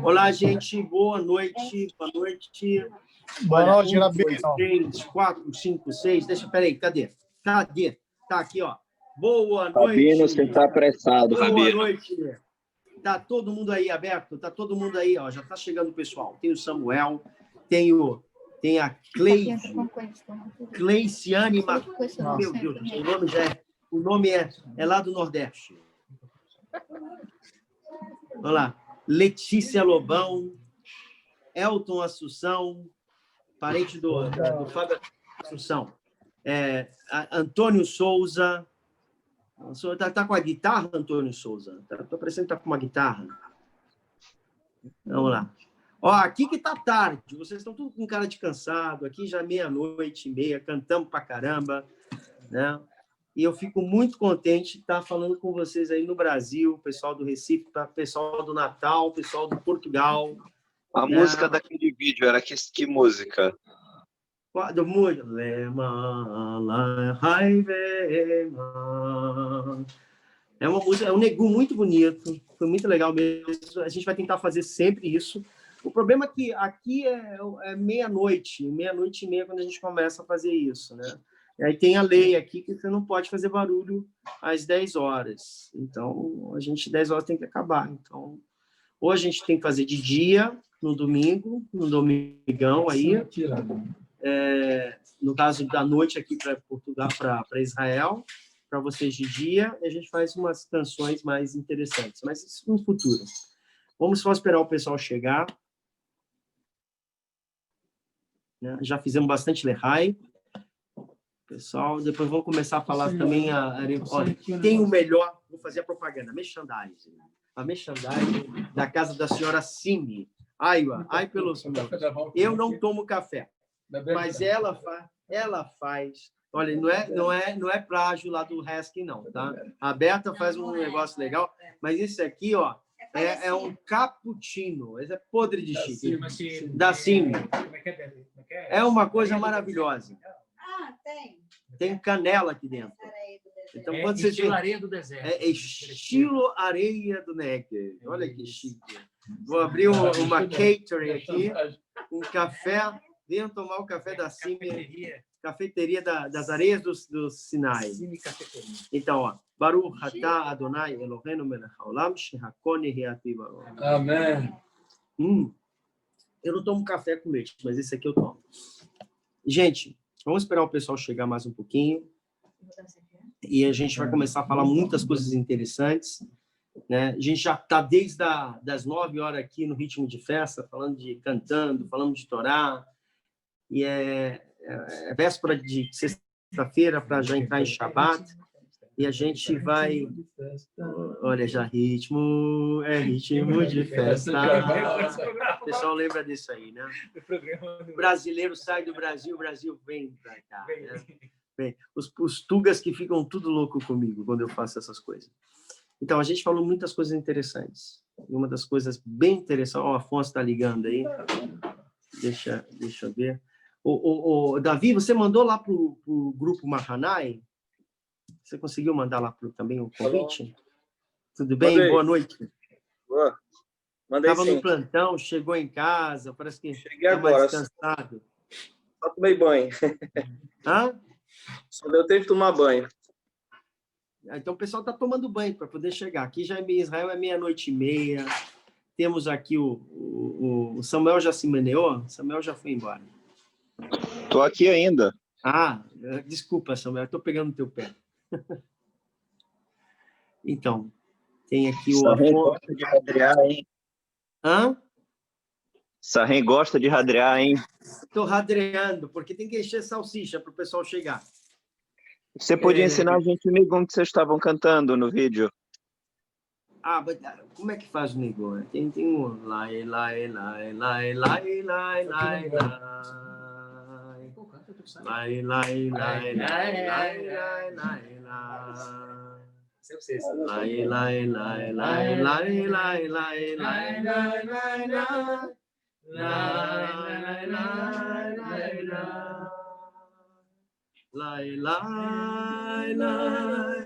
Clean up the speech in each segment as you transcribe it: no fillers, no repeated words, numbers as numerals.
Olá, gente. Boa noite. Boa noite. Boa noite, 1, 2, 3, 4, 5, 6. Peraí, cadê? Cadê? Tá aqui, ó. Boa noite. Rabino, você tá apressado, Boa Rabino. noite. Tá todo mundo aí aberto? Tá todo mundo aí, ó. Já tá chegando o pessoal. Tem o Samuel, tem a Cleiciane. Meu Deus, o nome é lá do Nordeste. Olha lá. Letícia Lobão, Elton Assunção, parente do Fábio Assunção. Antônio Souza. Tá com a guitarra, Antônio Souza? Tô parecendo que tá com uma guitarra. Vamos lá. Ó, aqui que tá tarde. Vocês estão tudo com cara de cansado. Aqui já é 00:30, cantamos pra caramba, né? E eu fico muito contente de estar falando com vocês aí no Brasil, pessoal do Recife, pessoal do Natal, pessoal do Portugal. A música daquele vídeo era que música? Do É uma música, é um negu muito bonito, foi muito legal mesmo. A gente vai tentar fazer sempre isso. O problema é que aqui é 00:30, 00:30 quando a gente começa a fazer isso, né? E aí tem a lei aqui que você não pode fazer barulho às 10 horas. Então, a gente 10 horas tem que acabar. Então, ou a gente tem que fazer de dia, no domingo, no domingão aí. No caso da noite aqui para Portugal, para Israel, para vocês de dia, a gente faz umas canções mais interessantes. Mas isso no futuro. Vamos só esperar o pessoal chegar. Né? Já fizemos bastante Lehai. Pessoal, depois vamos começar a falar também. Olha, tem o melhor, vou fazer a propaganda, merchandising. A merchandising da casa da senhora Simi. Ai pelos meus. Eu não tomo café, mas ela faz. Olha, não é plágio lá do Heskin, não, tá? A Berta faz um negócio legal, mas isso aqui, ó, é um cappuccino. Esse é podre de chique. Da Simi. É uma coisa maravilhosa. Tem canela aqui dentro. Então, quando você estilo areia do deserto. É estilo areia do Negev. Olha que chique. Vou abrir uma catering aqui, um café. Venham tomar o café da Simi, cafeteria das areias do Sinai. Então, ó, Baruch atah Adonai Eloheinu melech haolam shehakol nihiyat b'Baro. Amém. Eu não tomo café com leite, mas esse aqui eu tomo. Gente, vamos esperar o pessoal chegar mais um pouquinho. E a gente vai começar a falar muitas coisas interessantes. Né? A gente já está desde das 9 horas aqui no ritmo de festa, cantando, falando de Torá. E é véspera de sexta-feira para já entrar em Shabbat. E a gente vai... Olha, já ritmo de festa. O pessoal lembra disso aí, né? O brasileiro sai do Brasil, o Brasil vem para cá. Né? Bem, os tugas que ficam tudo louco comigo quando eu faço essas coisas. Então, a gente falou muitas coisas interessantes. E uma das coisas bem interessantes... O Afonso está ligando aí. Deixa eu ver. Davi, você mandou lá para o grupo Mahanai? Você conseguiu mandar lá também o convite? Tudo bem? Mandei. Boa noite. Boa. Mandei Estava sim. no plantão, chegou em casa, parece que cheguei tá agora. mais cansado. Só tomei banho. Hã? Só deu tempo de tomar banho. Então o pessoal está tomando banho para poder chegar. Aqui já em Israel é 00:30. Temos aqui o Samuel já se meneou? Samuel já foi embora. Tô aqui ainda. Desculpa, Samuel, estou pegando no teu pé. Então, tem aqui o Sarren Afonso. gosta de radrear, hein? Hã? Sarren gosta de radrear, hein? Estou radreando, porque tem que encher salsicha para o pessoal chegar. Você podia ensinar a gente o Nigum que vocês estavam cantando no vídeo. Mas como é que faz o Nigum? Tem um... Lai, lai, lai, lai, lai, lai, lai, lai. Lai, lai, lai, lai, lai, lai, lai, lai. Lai, lai, lai, lai, lai, lai, lai, lai, lai, lai, lai. Lai, lai, lai, lai. Lai, lai, lai,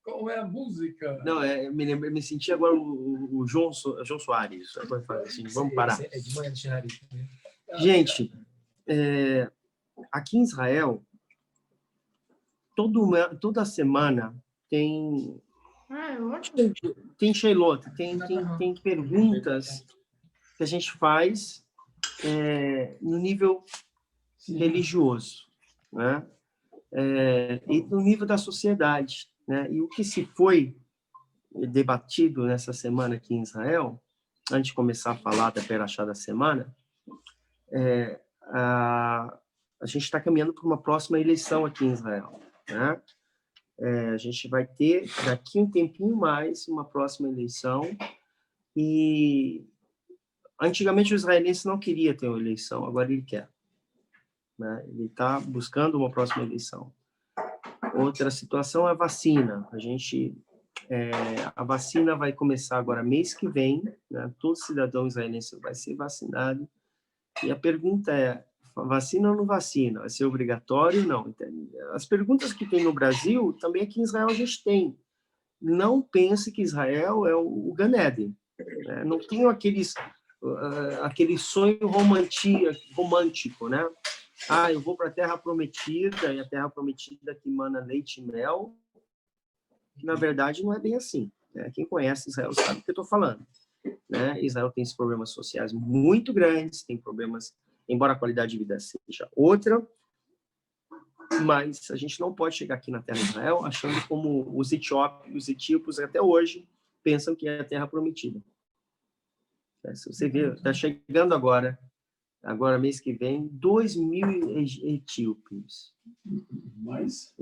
Qual é a música? Não, me senti agora o João Soares. Agora fala assim, vamos parar. É de manhã de nariz. Gente, aqui em Israel, toda semana tem Sheilot, tem perguntas que a gente faz no nível religioso, né? E no nível da sociedade, né? E o que se foi debatido nessa semana aqui em Israel, antes de começar a falar da Perashá da semana, a gente está caminhando para uma próxima eleição aqui em Israel, né? A gente vai ter, daqui um tempinho mais, uma próxima eleição. E antigamente o israelense não queria ter uma eleição, agora ele quer, né? Ele está buscando uma próxima eleição. Outra situação é a vacina. A vacina vai começar agora mês que vem, né? Todo cidadão israelense vai ser vacinado. E a pergunta é, vacina ou não vacina? Vai ser obrigatório ou não? As perguntas que tem no Brasil, também aqui em Israel a gente tem. Não pense que Israel é o Gan Eden, né? Não tem aquele sonho romântico, né? Eu vou para a Terra Prometida, e a Terra Prometida que emana leite e mel, que na verdade não é bem assim, né? Quem conhece Israel sabe o que eu estou falando, né? Israel tem esses problemas sociais muito grandes, tem problemas, embora a qualidade de vida seja outra, mas a gente não pode chegar aqui na terra de Israel achando como os etíopes até hoje pensam que é a Terra Prometida. Se você vê, está chegando agora mês que vem, 2.000 etíopes. Mas...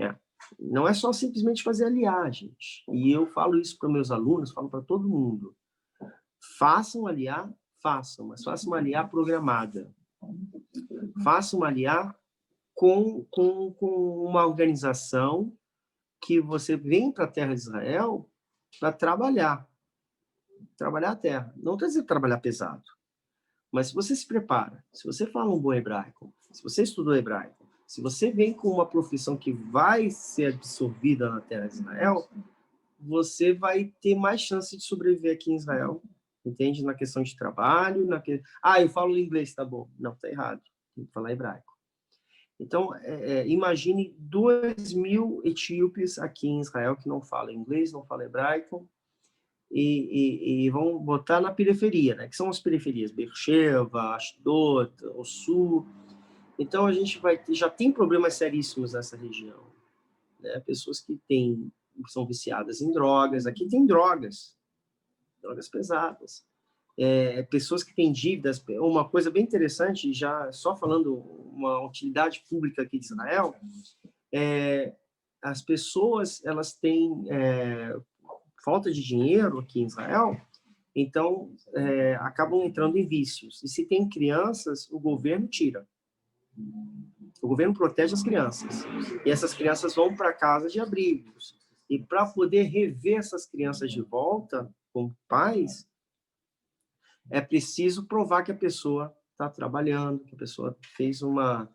Não é só simplesmente fazer aliar, gente. E eu falo isso para meus alunos, falo para todo mundo. Façam aliar, mas façam uma aliar programada. Façam uma aliar com uma organização que você vem para a terra de Israel para trabalhar a terra. Não estou dizendo trabalhar pesado, mas se você se prepara, se você fala um bom hebraico, se você estudou hebraico, se você vem com uma profissão que vai ser absorvida na terra de Israel, você vai ter mais chance de sobreviver aqui em Israel, entende? Na questão de trabalho, eu falo inglês, tá bom. Não, tá errado. Tem que falar hebraico. Então, imagine 2.000 etíopes aqui em Israel que não falam inglês, não falam hebraico, e vão botar na periferia, né? Que são as periferias, Beersheba, Ashdod, o sul. Então, a gente já tem problemas seríssimos nessa região, né? Pessoas que são viciadas em drogas, aqui tem drogas pesadas. Pessoas que têm dívidas, uma coisa bem interessante, já só falando uma utilidade pública aqui de Israel, as pessoas elas têm falta de dinheiro aqui em Israel, então acabam entrando em vícios. E se tem crianças, o governo tira. O governo protege as crianças. E essas crianças vão para casa de abrigos. E para poder rever essas crianças de volta com pais, é preciso provar que a pessoa está trabalhando, que a pessoa fez uma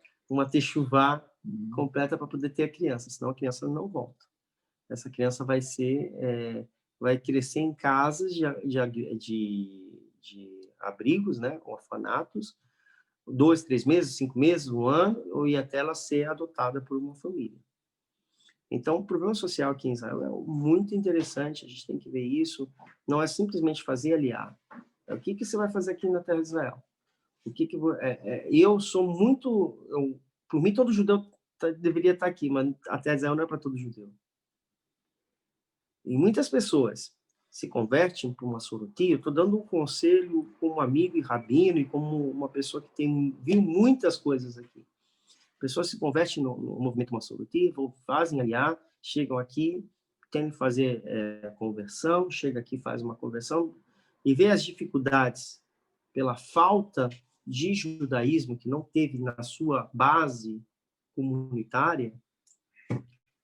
techuvá completa para poder ter a criança, senão a criança não volta. Essa criança vai crescer em casas de abrigos, né, orfanatos, 2, 3 meses, 5 meses, 1 ano, ou ir até ela ser adotada por uma família. Então, o problema social aqui em Israel é muito interessante, a gente tem que ver isso, não é simplesmente fazer aliar. O que você vai fazer aqui na terra de Israel? Eu sou muito... por mim, todo judeu deveria estar aqui, mas a terra de Israel não é para todo judeu. E muitas pessoas se convertem para uma Soroti, eu estou dando um conselho como amigo e rabino e como uma pessoa que viu muitas coisas aqui. Pessoas se convertem no movimento Massoroti, fazem aliar, chegam aqui, querem fazer conversão, chega aqui, faz uma conversão e vê as dificuldades pela falta de judaísmo que não teve na sua base comunitária.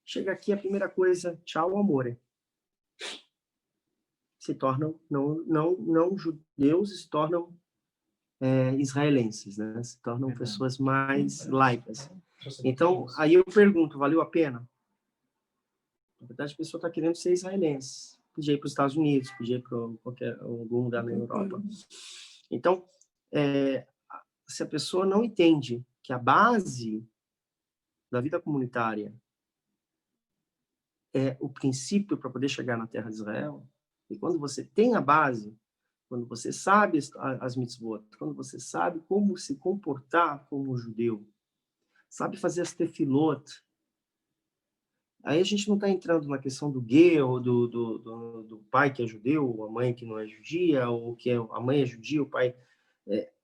Chega aqui, a primeira coisa, tchau, amor. Se tornam não judeus, se tornam israelenses, né? Se tornam pessoas mais laicas. Então, aí eu pergunto, valeu a pena? Na verdade, a pessoa está querendo ser israelense. Podia ir para os Estados Unidos, podia ir para algum lugar na Europa. Então, se a pessoa não entende que a base da vida comunitária é o princípio para poder chegar na terra de Israel, e quando você tem a base, quando você sabe as mitzvot, quando você sabe como se comportar como judeu, sabe fazer as tefilot, aí a gente não está entrando na questão do gay, ou do pai que é judeu, ou a mãe que não é judia, ou que a mãe é judia, o pai...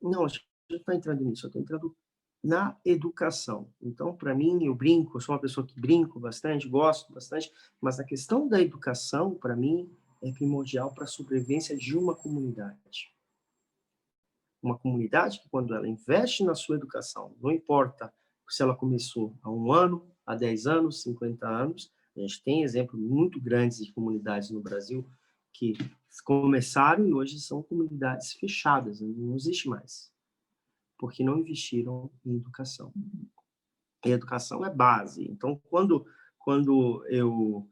não, a gente não está entrando nisso, eu estou entrando na educação. Então, para mim, eu brinco, eu sou uma pessoa que brinco bastante, gosto bastante, mas a questão da educação, para mim, é primordial para a sobrevivência de uma comunidade. Uma comunidade que, quando ela investe na sua educação, não importa se ela começou há 1 ano, há 10 anos, 50 anos, a gente tem exemplos muito grandes de comunidades no Brasil que começaram e hoje são comunidades fechadas, não existe mais, porque não investiram em educação. E a educação é base. Então, quando eu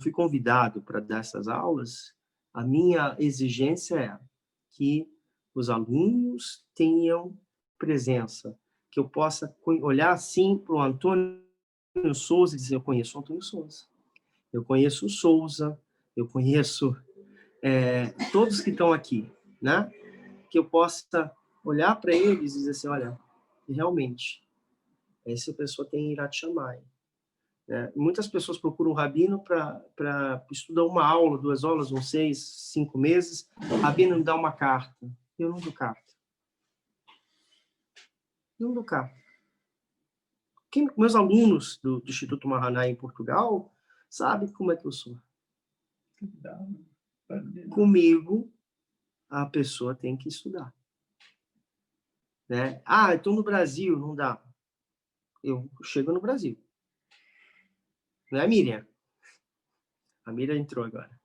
fui convidado para dar essas aulas, a minha exigência é que os alunos tenham presença, que eu possa olhar assim para o Antônio Souza e dizer, eu conheço o Antônio Souza, eu conheço o Souza, eu conheço todos que estão aqui, né? Que eu possa olhar para eles e dizer assim, olha, realmente, essa pessoa tem Irat Shamayim. Muitas pessoas procuram um rabino para estudar uma aula, 2 aulas, 6, 5 meses. O rabino me dá uma carta. Eu não dou carta. Não dou carta. Meus alunos do Instituto Mahanai em Portugal sabem como é que eu sou. Comigo, a pessoa tem que estudar. Né? Estou no Brasil, não dá. Eu chego no Brasil. Não é a Miriam? A Miriam entrou agora.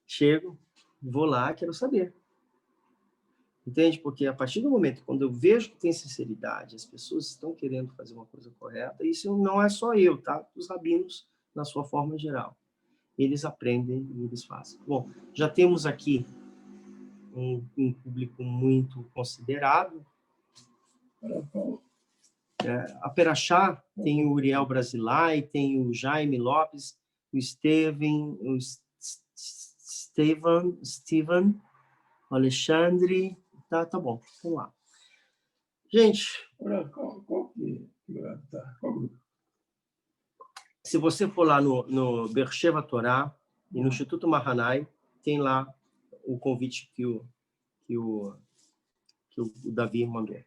Chego, vou lá, quero saber. Entende? Porque a partir do momento, quando eu vejo que tem sinceridade, as pessoas estão querendo fazer uma coisa correta, isso não é só eu, tá? Os rabinos, na sua forma geral. Eles aprendem e eles fazem. Bom, já temos aqui um público muito considerado. A Perachá tem o Uriel Brasilai, tem o Jaime Lopes, o Steven, o Steven, o Alexandre. Tá bom, vamos lá. Gente, se você for lá no Beersheva Torá e no Instituto Mahanai, tem lá o convite que o Davi mandou.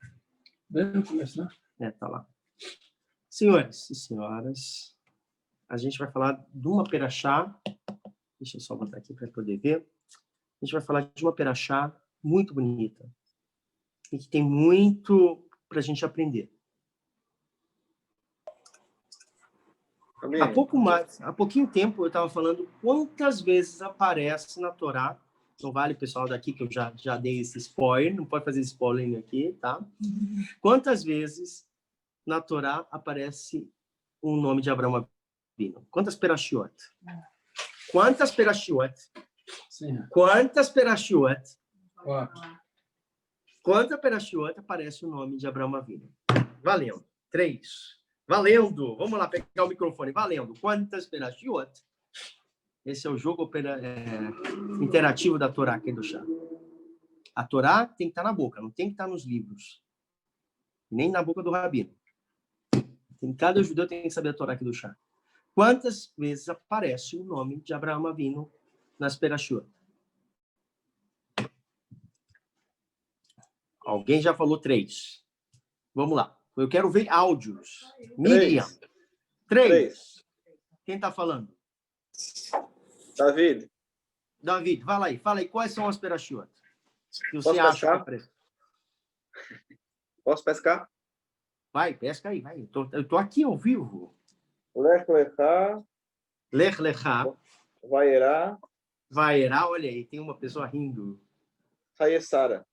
Tá lá. Senhores e senhoras, a gente vai falar de uma perachá. Deixa eu só botar aqui para poder ver. A gente vai falar de uma perachá muito bonita e que tem muito para a gente aprender. Há pouquinho tempo eu estava falando quantas vezes aparece na Torá. Não vale, pessoal daqui, que eu já dei esse spoiler, não pode fazer spoiler aqui, tá? Quantas vezes na Torá aparece o nome de Abraão Avinu? Quantas perashiot? Quantas perashiot? Sim. Quantas perashiot? 4. Quantas perashiot aparece o nome de Abraão Avinu? Valendo. 3. Valendo. Vamos lá, pegar o microfone. Valendo. Quantas perashiot? Esse é o jogo interativo da Torá aqui do chá. A Torá tem que estar na boca, não tem que estar nos livros. Nem na boca do rabino. Cada judeu tem que saber a Torá aqui do chá. Quantas vezes aparece o nome de Abraão Avinu nas Perashuot? Alguém já falou 3. Vamos lá. Eu quero ver áudios. Miriam. 3. Quem está falando? David. David, vai lá aí. Quais são as Perashuot? Que você Posso acha pescar? que Posso pescar? Vai, pesca aí, vai. Eu tô aqui ao vivo. Lech Lechá, Lech Lechá, Vaierá, Vaierá, olha aí, tem uma pessoa rindo. Hayesara.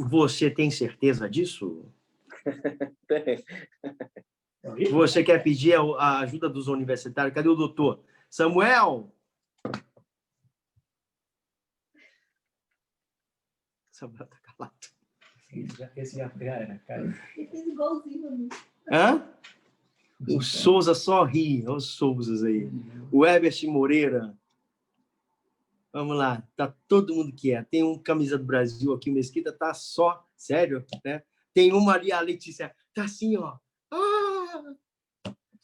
Você tem certeza disso? Tem. Você quer pedir a ajuda dos universitários? Cadê o doutor? Samuel! Samuel tá calado. Esse já era, cara. Ele fez igualzinho. Hã? O Souza só ri. Olha os Souzas aí. O Herbert Moreira. Vamos lá. Tá todo mundo quieto. Tem um camisa do Brasil aqui, o Mesquita tá só. Sério, né? Tem uma ali, a Letícia. Tá assim, ó. Ah!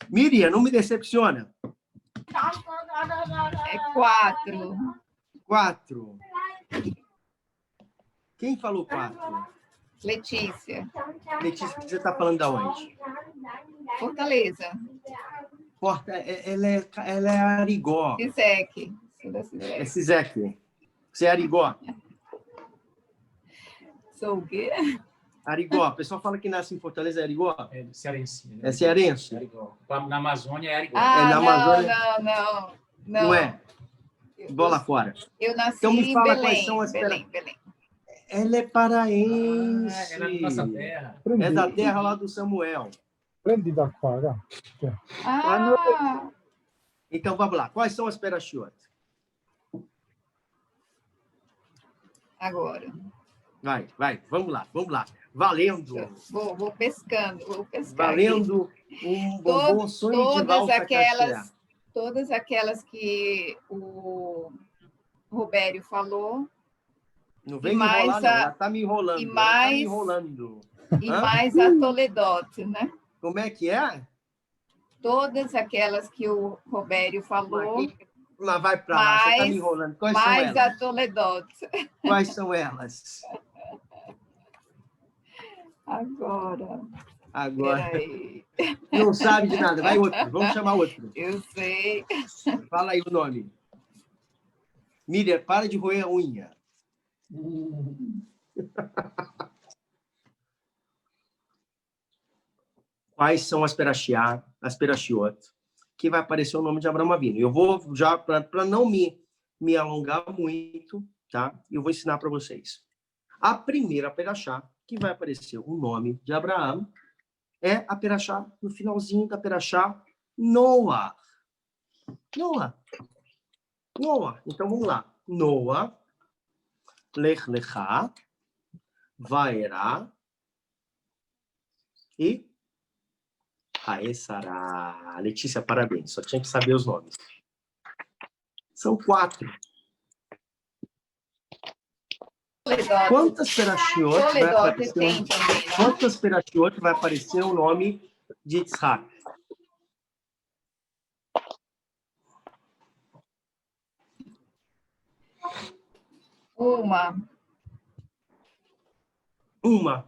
Miriam, não me decepciona. É 4. 4. Quem falou 4? Letícia. Letícia, você está falando da onde? Fortaleza. Porta, ela é Arigó. Isec. É Cisec. Você é Arigó. Sou o quê? Arigó. O pessoal fala que nasce em Fortaleza, é Arigó? É cearense. Né? É cearense? É igual. Na Amazônia é igual. Ah, na Amazônia? não. Não é? Bola fora. Eu nasci Então me em fala Belém. quais são as... Belém. Ela é paraense. Ela é da nossa terra. É da terra lá do Samuel. Prendi da quadra. Ah, Então vamos lá. Quais são as Perashuot? agora. Vai. Vamos lá. Valendo. Vou pescando. Valendo um bombom sonho de valsa caché. Todas aquelas que o Robério falou. Não vem me enrolar, não. Ela está me enrolando. E mais a Toledote, né? Como é que é? Todas aquelas que o Robério falou. Mas vai para lá, você está me enrolando. Quais são Mais elas? a Toledote. Quais são elas? Agora. Peraí. Não sabe de nada. Vai outro. Vamos chamar outro. Eu sei. Fala aí o nome. Miriam, para de roer a unha. Quais são as Perashiot, que vai aparecer o nome de Abraão Avinu. Eu vou já, para não me alongar muito, tá? Eu vou ensinar para vocês. A primeira Perashá, que vai aparecer o nome de Abraão, é a Perashá, no finalzinho da Perashá, Noah. Então, vamos lá. Noah, Lech Lechá, Vaerá e Haesará. Letícia, parabéns. Só tinha que saber os nomes. São 4. Quantas Perashiot vai aparecer? Quantas Perashiot vai aparecer o nome de Yitzhak? Uma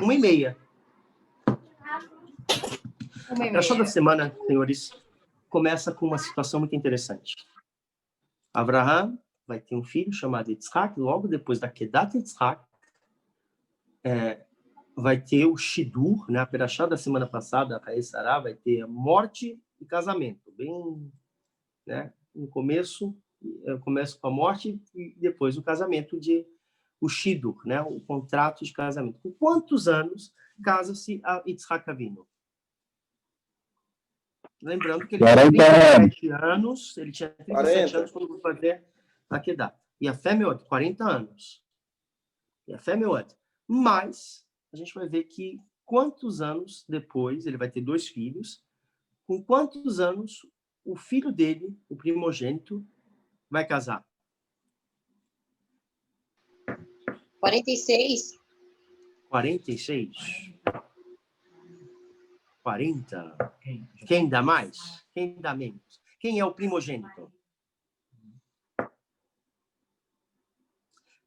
e meia. A show da semana, senhores, começa com uma situação muito interessante. Abraham vai ter um filho chamado Yitzhak, logo depois da Kedat Yitzhak, vai ter o Shidur, né? A Perashá da semana passada, a Haesará, vai ter morte e casamento. Bem, né? No começo, eu começo com a morte e depois o casamento o Shidur, né? O contrato de casamento. Com quantos anos casa-se a Yitzhak Avinu? Lembrando que ele tinha 37 anos, ele tinha 37 anos quando foi fazer a Kedat. E a Femeot, 40 anos. E a Femeot. Mas a gente vai ver que quantos anos depois, ele vai ter 2 filhos, com quantos anos o filho dele, o primogênito, vai casar? 46. 46? 40? Quem dá mais? Quem dá menos? Quem é o primogênito?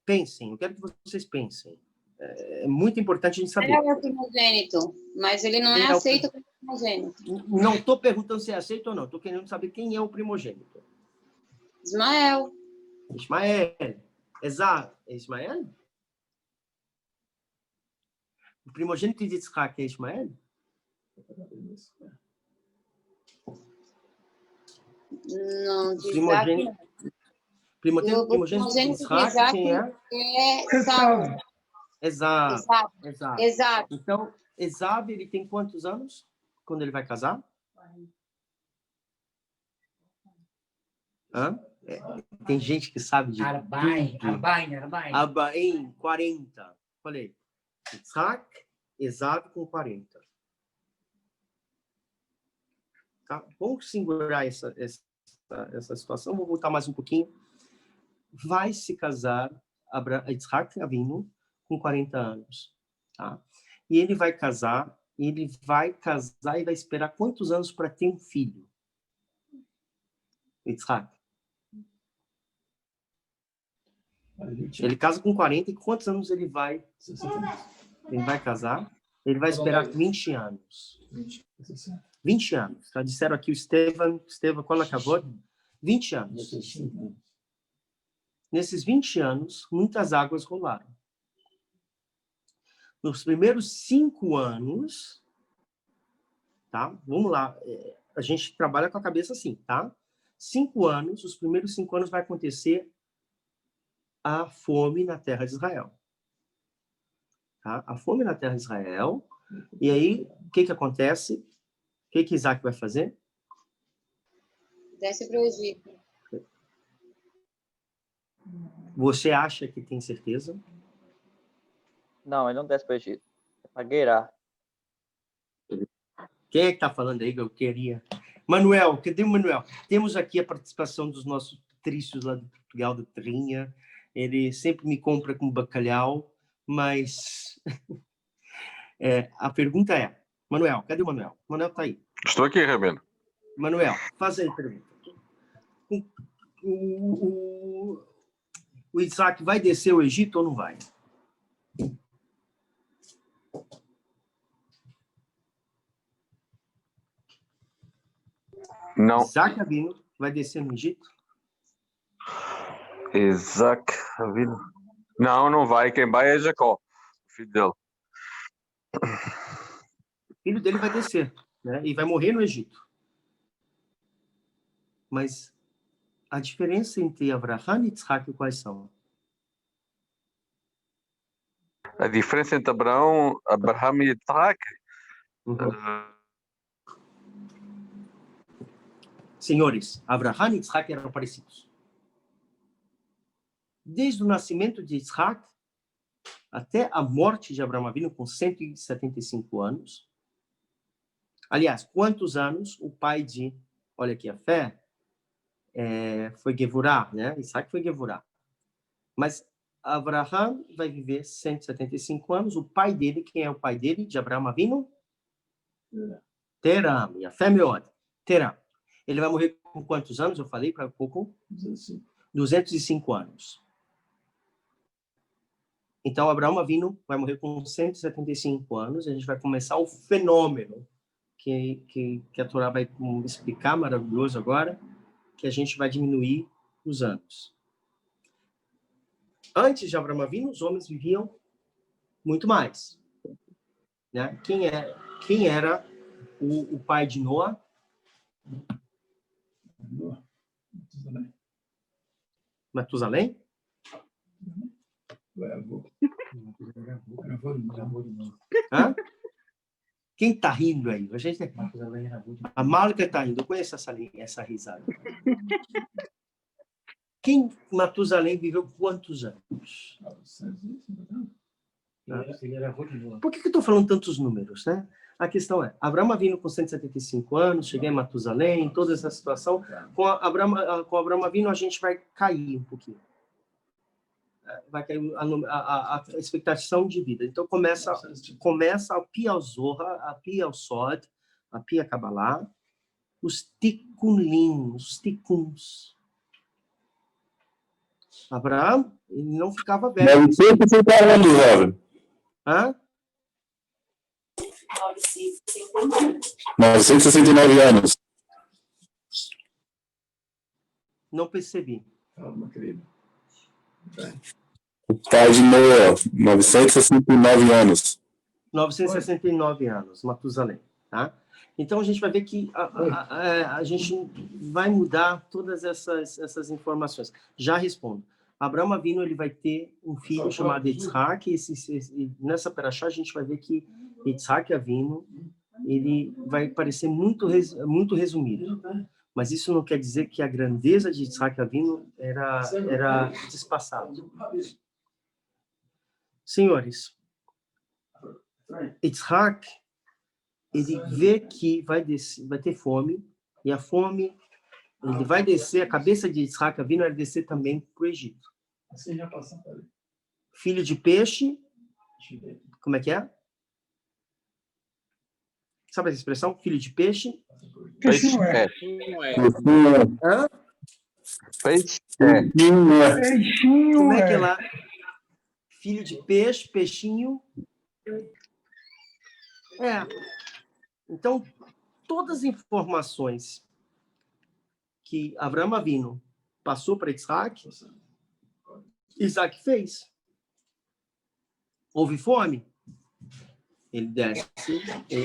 Pensem, eu quero que vocês pensem. É muito importante a gente saber. É o primogênito, mas ele não é aceito como primogênito. Não estou perguntando se é aceito ou não. Estou querendo saber quem é o primogênito. Ismael. Ismael. Exato. É Ismael? O primogênito de Isaac é Ismael? Não, de Isaac. Primogênito de Isaac, quem é? É Saul. Exato. Exato. Então, Esaú, ele tem quantos anos quando ele vai casar? Hã? Tem gente que sabe de Arbaim, 40. Falei. Isaac, Esaú com 40. Tá? Vamos segurar essa situação. Vou voltar mais um pouquinho. Vai se casar Isaac Avinu com 40 anos. Tá? E ele vai casar e vai esperar quantos anos para ter um filho? Isaac. Ele casa com 40 e quantos anos ele vai casar? Ele vai esperar 20 anos. 20 anos. Tá? Disseram aqui o Estevam, qual acabou? 20 anos. Nesses 20 anos, muitas águas rolaram. Nos primeiros 5 anos, tá? Vamos lá, a gente trabalha com a cabeça assim, tá? 5 anos, os primeiros 5 anos vai acontecer a fome na terra de Israel. Tá? A fome na terra de Israel. E aí, o que acontece? O que Isaac vai fazer? Desce para o Egito. Você acha que tem certeza? Não, ele não desce para o Egito. É para Guerá. Quem é que está falando aí que eu queria? Manuel, cadê o Manuel? Temos aqui a participação dos nossos patrícios lá de Portugal, da Terrinha. Ele sempre me compra com bacalhau, mas a pergunta é, Manuel, cadê o Manuel? O Manuel está aí. Estou aqui, Rabino. Manuel, faz aí a pergunta. O Isaac vai descer o Egito ou não vai? Não. Isaac Avinu vai descer no Egito? Isaac Avinu. Não vai. Quem vai é Jacó, o filho dele. O filho dele vai descer, né? E vai morrer no Egito. Mas a diferença entre Abraham e Isaac quais são? A diferença entre Abraão e Isaac? Senhores, Abraham e Isaac eram parecidos. Desde o nascimento de Isaac até a morte de Abraão Avinu com 175 anos. Aliás, quantos anos o pai de... Olha aqui, a fé foi Gevurá, né? Isaac foi Gevurá. Mas Abraham vai viver 175 anos. O pai dele, quem é o pai dele, de Abraão Avinu? Teram. E a fé meod. Teram. Ele vai morrer com quantos anos? Eu falei para pouco? 205 anos. Então, Abraão Avinu vai morrer com 175 anos. E a gente vai começar o fenômeno que a Torá vai explicar, maravilhoso agora, que a gente vai diminuir os anos. Antes de Abraão Avinu, os homens viviam muito mais. Né? Quem era o pai de Noé? Matusalém? Hã? Quem está rindo aí? A Málica está rindo. Eu conheço essa risada. Quem Matusalém viveu quantos anos? Ele era avô de Noé. Por que eu estou falando tantos números, né? A questão é, Abraão Avinu com 175 anos, cheguei em Matusalém, toda essa situação. Com Abraão Avinu a gente vai cair um pouquinho. Vai cair a expectativa de vida. Então começa a Pia Zorra, a Pia Sod, a Pia Kabbalah, os tikkunim, os tikkuns. Abraão Ele não ficava velho. 960 anos, jovem. Hã? 969 anos. Não percebi. Calma, querido. O pai de Noé, 969 anos. 969 anos, Matusalém. Tá? Então, a gente vai ver que a gente vai mudar todas essas informações. Já respondo. Abraão Avinu, ele vai ter um filho chamado Yitzhak, e nessa perachá a gente vai ver que Yitzhak Avinu, ele vai parecer muito resumido. Mas isso não quer dizer que a grandeza de Yitzhak Avinu era despassada. Senhores, Yitzhak, ele vê que vai ter fome, e a fome, ele vai descer, a cabeça de Yitzhak Avinu vai descer também para o Egito. Assim já passou, tá? Filho de peixe, como é que é? Sabe essa expressão? Filho de peixe? Peixe é. Hã? Peixe é. Como é que é lá? Filho de peixe, peixinho. Então, todas as informações que Abraão Avinu passou para Isaac, Isaac fez. Houve fome? Ele desce,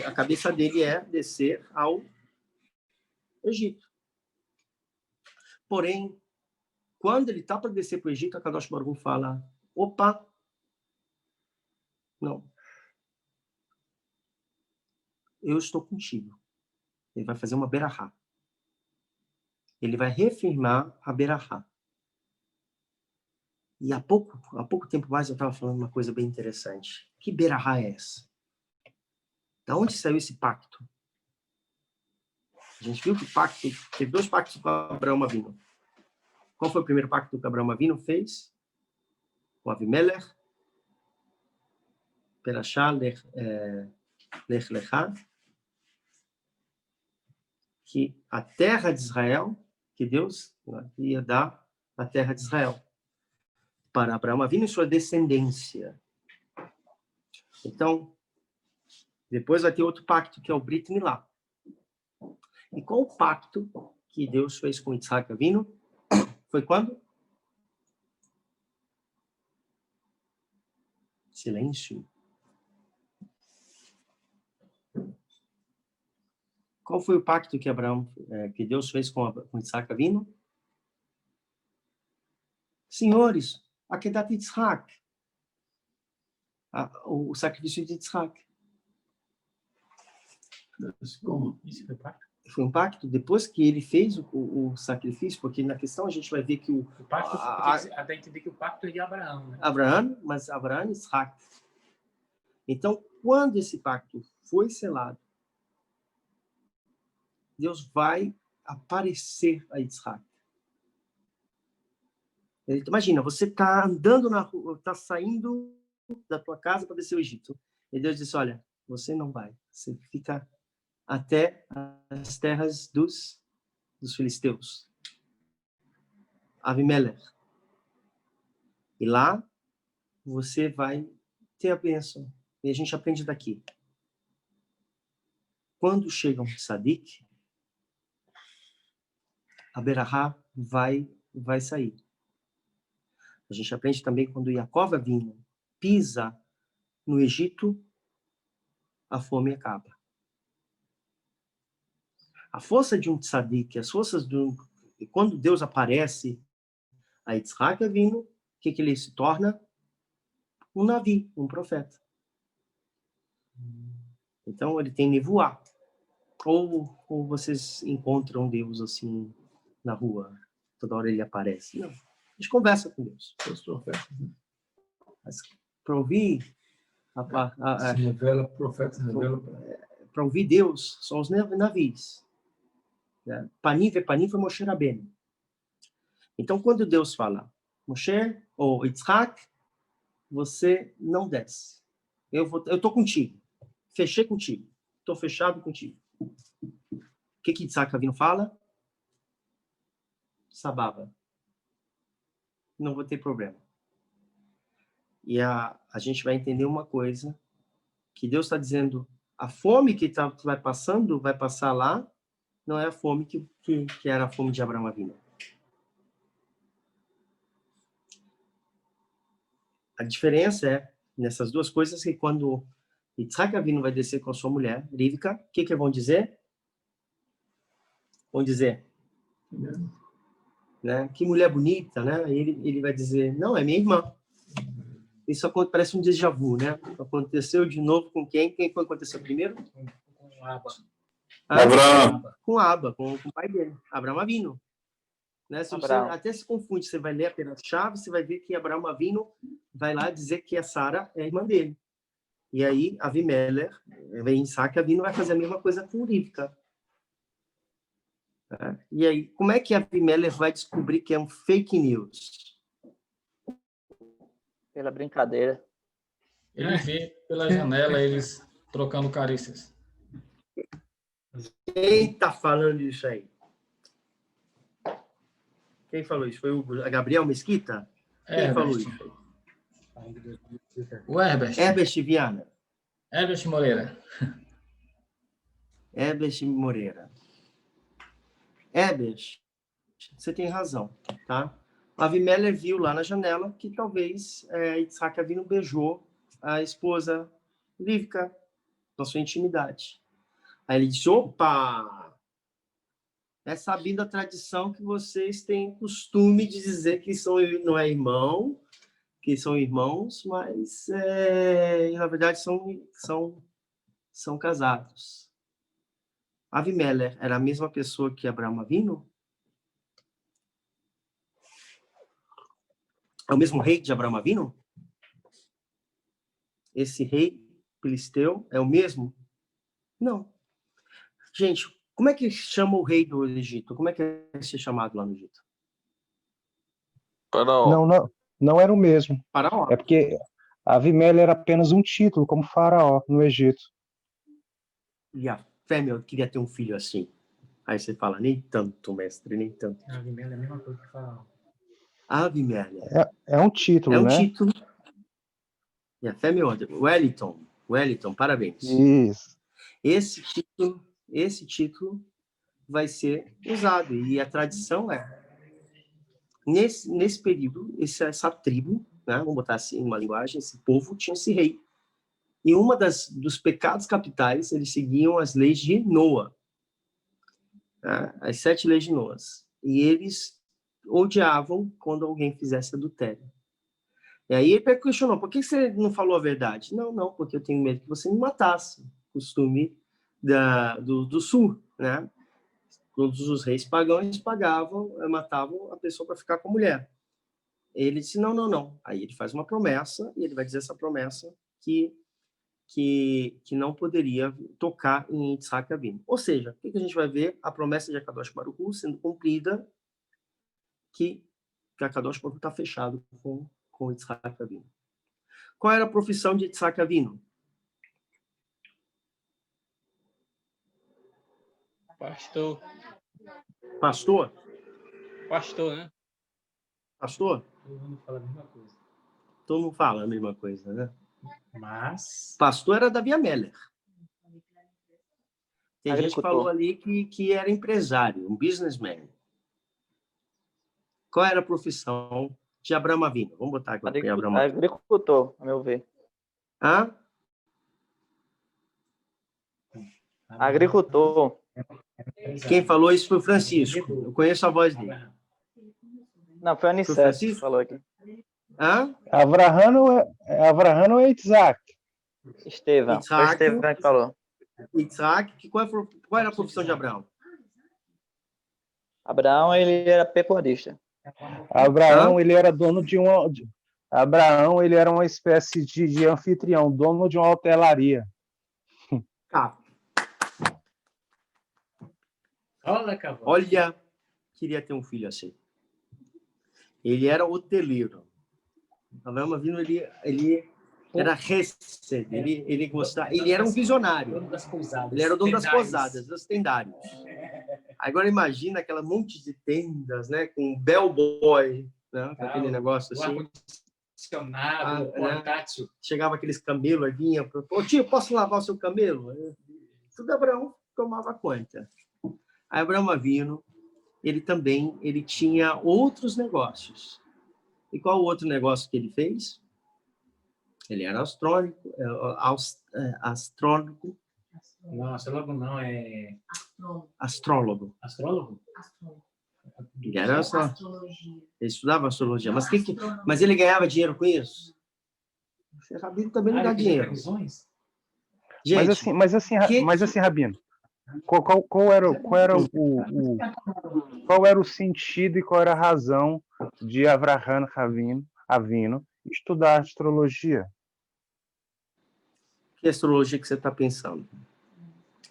a cabeça dele é descer ao Egito. Porém, quando ele está para descer para o Egito, a Kadosh Baruch Hu fala, opa, não. Eu estou contigo. Ele vai fazer uma berahá. Ele vai reafirmar a berahá. E há pouco tempo mais eu estava falando uma coisa bem interessante. Que berahá é essa? Da onde saiu esse pacto? A gente viu que o pacto, teve 2 pactos com Abraão Avinu. Qual foi o primeiro pacto que Abraão Avinu fez? Com Avimelech, Perashá, Lech Lechá, que a terra de Israel, que Deus ia dar a terra de Israel para Abraão Avinu e sua descendência. Então, depois vai ter outro pacto, que é o Brit Milá. E qual o pacto que Deus fez com Yitzhak Avinu? Foi quando? Silêncio. Qual foi o pacto que Deus fez com Yitzhak Avinu? Senhores, Akedat Yitzhak. O sacrifício de Yitzhak. Como? Isso foi pacto? Foi um pacto depois que ele fez o sacrifício, porque na questão a gente vai ver que o pacto, até entender que o pacto é de Abraão, né? Mas Abraão e Isaac. Então, quando esse pacto foi selado, Deus vai aparecer a Isaac. Imagina, você está andando na rua, está saindo da tua casa para descer o Egito. E Deus disse, olha, você não vai. Você fica até as terras dos filisteus. Avimelech. E lá você vai ter a bênção. E a gente aprende daqui. Quando chega um tzadik, a berahá vai sair. A gente aprende também quando Yaakov Avinu pisa no Egito, a fome acaba. A força de um tzadik, as forças quando Deus aparece a Yitzhak Avinu, o que ele se torna? Um navi, um profeta. Então, ele tem nevoá. Ou vocês encontram Deus assim na rua, toda hora ele aparece. Não. A gente conversa com Deus. Os profetas. Para ouvir... se revela, profeta se revela. Para ouvir Deus, são os navios. Panim foi Moshe Rabbeinu. Então, quando Deus fala, Moshe ou Yitzhak, você não desce. Eu estou contigo. Fechei contigo. Estou fechado contigo. O que Yitzhak Avinu fala? Sababa. Não vou ter problema. E a gente vai entender uma coisa, que Deus está dizendo, a fome que vai passar lá, não é a fome que era a fome de Abraão Avinu. A diferença é, nessas duas coisas, que quando Yitzhak Avinu vai descer com a sua mulher, Rivka, o que vão dizer? Vão dizer, né? Que mulher bonita, né? Ele vai dizer, não, é minha irmã. Isso parece um déjà vu, né? Aconteceu de novo com quem? Quem foi acontecer primeiro? Com Abba. Abraão. Com Abba, com o pai dele, Abraão Avinu. Né? Se você até se confunde, você vai ler apenas chave, você vai ver que Abraão Avinu vai lá dizer que a Sara é a irmã dele. E aí, Avimelech, vem Isaac Avinu, vai fazer a mesma coisa com Rivka. E aí, como é que Avimelech vai descobrir que é um fake news? Pela brincadeira. Ele vê pela janela eles trocando carícias. Quem tá falando isso aí? Quem falou isso? Foi o Gabriel Mesquita? Quem falou isso? O Herbert. Herbert Viana. Herbert Moreira. Herbert Moreira. Herbert, você tem razão, tá? Avimelech viu lá na janela que talvez Yitzhak Avinu beijou a esposa Rivka na sua intimidade. Aí ele disse, opa! É sabida a tradição que vocês têm costume de dizer que não é irmão, que são irmãos, mas na verdade são casados. Avimelech era a mesma pessoa que Abraão Avinu? É o mesmo rei de Abraão Avinu? Esse rei filisteu é o mesmo? Não. Gente, como é que chama o rei do Egito? Como é que é ser chamado lá no Egito? Faraó. Não era o mesmo. Faraó. É porque Avimelech era apenas um título, como faraó no Egito. E a Fêmea queria ter um filho assim. Aí você fala, nem tanto, mestre, nem tanto. Avimelech é a mesma coisa que Faraó. Avimelech. É um título, né? É um título. E a Fêmea, Wellington, parabéns. Isso. Esse título vai ser usado. E a tradição nesse período, essa tribo, né, vamos botar assim uma linguagem, esse povo tinha esse rei. E dos pecados capitais, eles seguiam as leis de Noa, né, as 7 leis de Noa. E eles odiavam quando alguém fizesse adultério. E aí ele questionou, por que você não falou a verdade? Não, porque eu tenho medo que você me matasse. Costume do sul, né? Todos os reis pagãos matavam a pessoa para ficar com a mulher. Ele disse, não. Aí ele faz uma promessa, e ele vai dizer essa promessa que não poderia tocar em Yitzhak Avinu. Ou seja, o que a gente vai ver? A promessa de Akadosh Baruch Hu sendo cumprida, que Akadosh Baruch Hu está fechado com Yitzhak Avinu. Qual era a profissão de Yitzhak Avinu? Pastor, né? Pastor? Todo mundo fala a mesma coisa. Todo mundo fala a mesma coisa, né? Mas... Pastor era Davi Ameller. Tem gente que falou ali que era empresário, um businessman. Qual era a profissão de Abraão Avinu? Vamos botar aqui para Abraão Avinu. Agricultor, a meu ver. Hã? Agricultor. Quem falou isso foi o Francisco. Eu conheço a voz dele. Não, foi o Aniceto que falou aqui. Hã? Avraham é Isaac. Estevão. Foi o Estevão que falou. Isaac. Qual era a profissão de Abraão? Abraão, ele era pecuarista. Abraão, ele era dono de uma... Abraão, ele era uma espécie de anfitrião, dono de uma hotelaria. Olha, queria ter um filho assim. Ele era hoteleiro. Abraão Avinu, ele era recém, ele gostava, ele era um visionário. Ele era o dono das pousadas, dos tendários. Agora imagina aquela monte de tendas, né, com bellboy, né, com aquele negócio assim. Condicionado, portátil. Chegava aqueles camelos, aí vinha, ô tio, posso lavar o seu camelo? Tudo Abraão tomava conta. Aí Abraão Avino, ele tinha outros negócios. E qual o outro negócio que ele fez? Ele era astrônomo. Não, astrólogo não, é... Astrólogo. Astrólogo? Ele era astrologia. Ele estudava astrologia. Mas ele ganhava dinheiro com isso? O Rabino também não dá dinheiro. Previsões? Gente, mas assim, Rabino, qual era o sentido e qual era a razão de Avraham Avino estudar astrologia? que astrologia que você está pensando?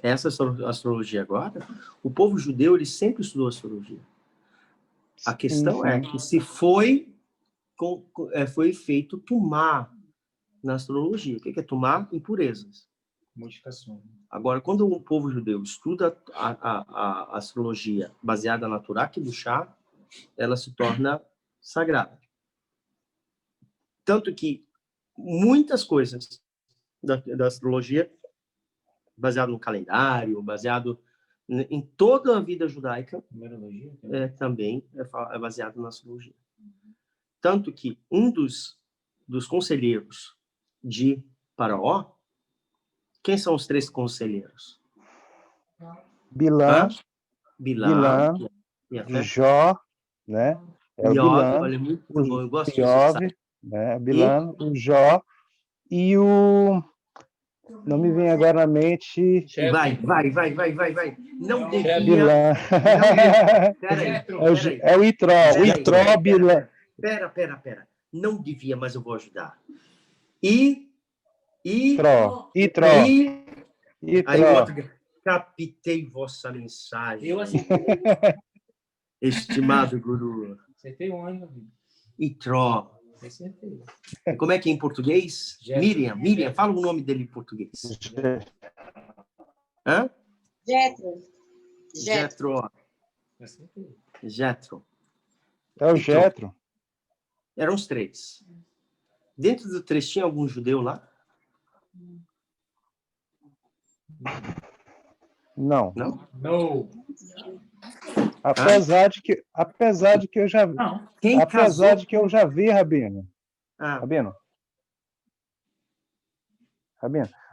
Essa astrologia agora? O povo judeu, ele sempre estudou astrologia. A questão é que se foi feito tumá na astrologia. O que é tumá? Impurezas. Modificação. Agora, quando o povo judeu estuda a astrologia baseada na Torá Kedushá, ela se torna sagrada. Tanto que muitas coisas da astrologia, baseado no calendário, baseado em toda a vida judaica, também é baseado na astrologia. Tanto que um dos conselheiros de Faraó, quem são os 3 conselheiros? Bilã, e Jó, né? É o Bilã, olha, muito bom, eu gosto Iov, né? Bilã, o Jó e o... Não me vem agora na mente... Vai. Não devia... Bilã. É o Itró, Bilã. Pera. Não devia, mas eu vou ajudar. Itró. Aí o outro, captei vossa mensagem. Eu acertei. Estimado guru. Acertei um ano. Itró. Acertei. Como é que é em português? Miriam, fala o nome dele em português. Hã? Jetro. É o Jetro. Eram os 3. Dentro dos 3 tinha algum judeu lá? Não. Não. Apesar de que eu já vi. Quem de que eu já vi, Rabino. Rabino.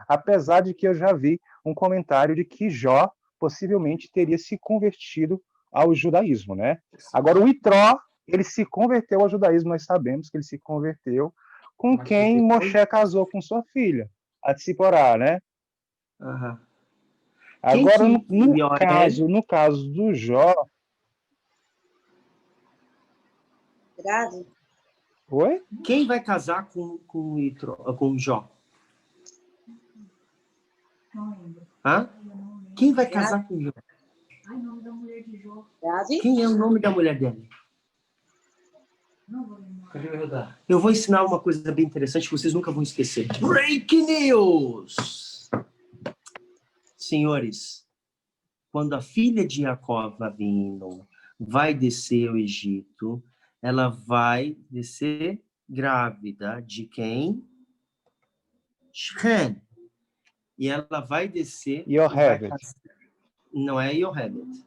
Apesar de que eu já vi um comentário de que Jó possivelmente teria se convertido ao judaísmo, né? Agora o Itró, ele se converteu ao judaísmo, nós sabemos que ele se converteu com quem Moshe casou com sua filha, a Tzipporá, né? Agora, no caso do Jó... Grave? Oi? Quem vai casar com Jó? Não lembro. Quem vai casar com Jó? Ai, o nome da mulher de Jó. Quem é o nome da mulher dele? Não vou lembrar. Eu vou ensinar uma coisa bem interessante que vocês nunca vão esquecer. Break News! Senhores, quando a filha de Jacó Avino vai descer ao Egito, ela vai descer grávida de quem? Shem. E ela vai descer... Yoheved. Não é Yoheved.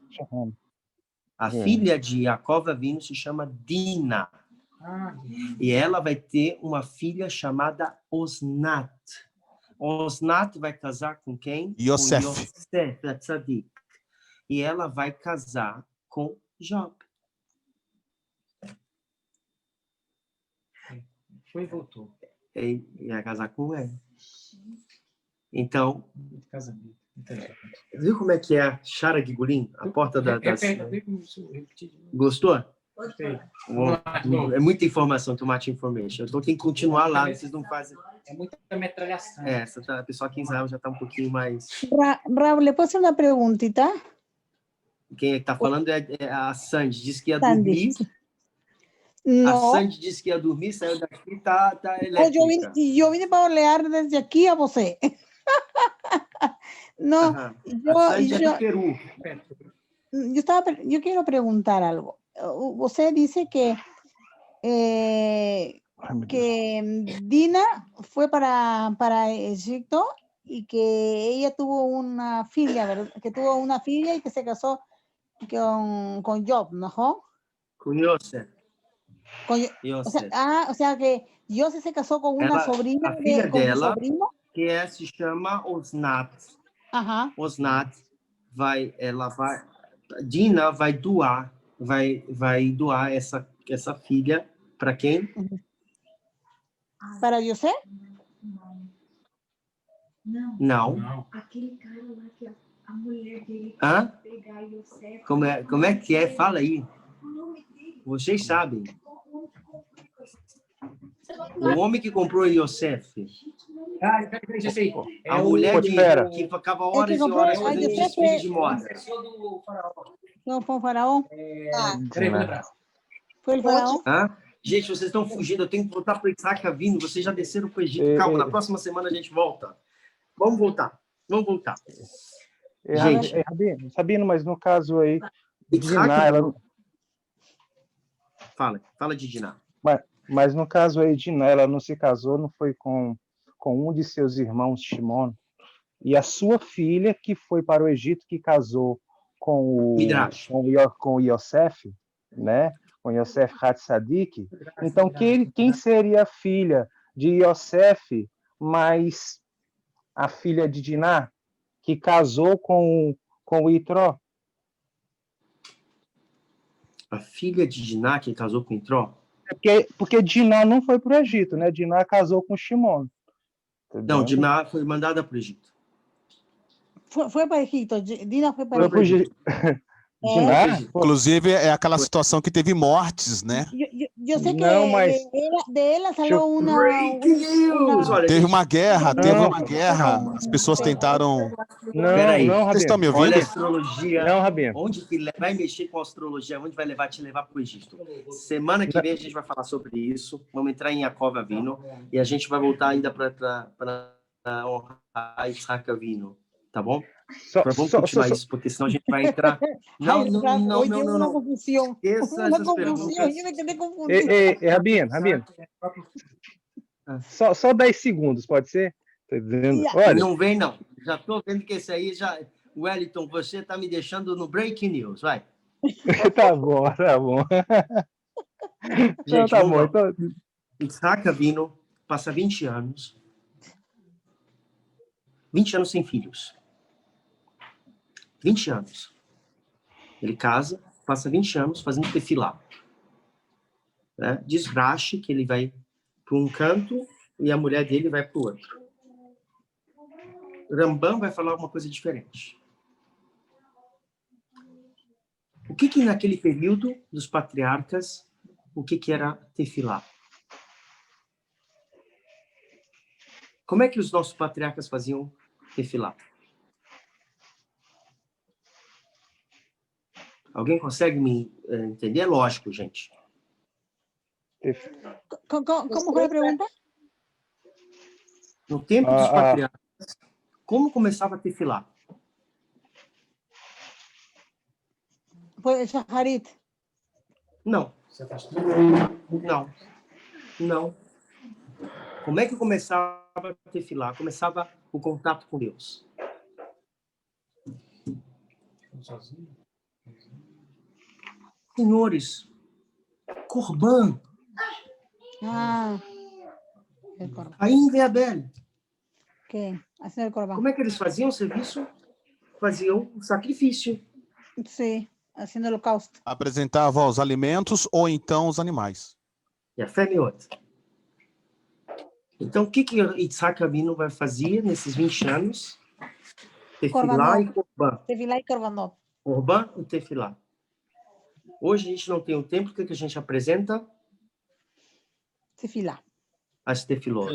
A filha de Jacó Avino se chama Dina. E ela vai ter uma filha chamada Osnat. Osnat vai casar com quem? Yosef. Com Yosef, a Tzadik. E ela vai casar com Job. Foi e voltou. E vai casar com ele. Então, Casamento. viu como é que é a Shara Gigulim? A porta das... Gostou? É muita informação, too much information. Eu tenho que continuar lá, vocês não fazem... É muita metralhação. A pessoa aqui em Israel já está um pouquinho mais... Raul, ¿le puedo hacer una preguntita? Quem está falando é a Sandy, disse que ia dormir. No. A Sandy disse que ia dormir, saiu daqui, tá elétrica. Yo vine para olear desde aquí a você. No, A Sandy é do Peru. Yo quiero preguntar algo. Você disse que que Dina fue para Egipto y que ella tuvo una filla, ¿verdad? Que tuvo una filla y que se casó con Job, ¿no? Com Yosef. O Yosef. sea que José se casó con una sobrina a filha con su dela, sobrino. que se chama Osnat. Ajá. Osnat Dina vai doar essa filha para quem? ¿Para José? Não. Aquele cara lá que a mulher dele Hã? pegar Yosef. Como é que é? Fala aí. Vocês sabem. O homem que comprou Yosef. A mulher que ficava horas e horas fazendo desfile de moda. No, fue un faraón. Fue el faraón. Hã? Gente, vocês estão fugindo. Eu tenho que voltar para o Isaac Avino. Vocês já desceram para o Egito. Calma, na próxima semana a gente volta. Vamos voltar. Gente. Sabino, mas no caso aí, Diná, ela... Fala de Diná. Mas no caso aí, Diná, ela não se casou, não foi com um de seus irmãos, Shimon, e a sua filha, que foi para o Egito, que casou com o Yosef, né? Com Yosef Hatzadik. Então, quem seria a filha de Yosef, mais a filha de Diná, que casou com o Itró? A filha de Diná, que casou com Itró? Porque Diná não foi para o Egito, né? Diná casou com Shimon. Não, Diná foi mandada para o Egito. Foi para o Egito. Diná foi para o Egito. Inclusive, é aquela situação que teve mortes, né? Eu sei que dela saiu uma... Teve uma guerra, as pessoas tentaram... Peraí, vocês estão me ouvindo? Olha a astrologia. Não, Rabino. Onde que vai mexer com a astrologia? Onde vai te levar para o Egito? Semana que vem a gente vai falar sobre isso. Vamos entrar em Yaakov Avino e a gente vai voltar ainda para honrar Isaac Avino, tá bom? Vamos continuar isso, porque senão a gente vai entrar... Não. Uma confusão. Essas perguntas... Eu me quedei confundido. Rabino. Só 10 segundos, pode ser? Tá dizendo? Olha, não vem, não. Já estou vendo que esse aí já... Wellington, você está me deixando no breaking news, vai. Tá bom. Gente, tá bom. Então... Isaac Avino passa 20 anos sem filhos. 20 anos. Ele casa, passa 20 anos fazendo tefilá. Né? Diz Rashi que ele vai para um canto e a mulher dele vai para o outro. Rambam vai falar uma coisa diferente. O que naquele período dos patriarcas, o que era tefilá? Como é que os nossos patriarcas faziam tefilá? Alguém consegue me entender? É lógico, gente. Como foi a pergunta? No tempo dos patriarcas, como começava a tefilá? Foi Shacharit. Não. Como é que começava a tefilá? Começava o contato com Deus. Senhores, Corban. Ainda é Abel. Hacer el Corban. Como é que eles faziam o serviço? Faziam o sacrifício. Sim, haciendo holocausto. Apresentava os alimentos ou então os animais. E a fé outra. Então, o que Isaac Avino vai fazer nesses 20 anos? Tefilá e Corban. Tefilá e Corbanot. Corban e tefilá. Hoje a gente não tem o tempo, o que a gente apresenta? Tefilá. As tefilot.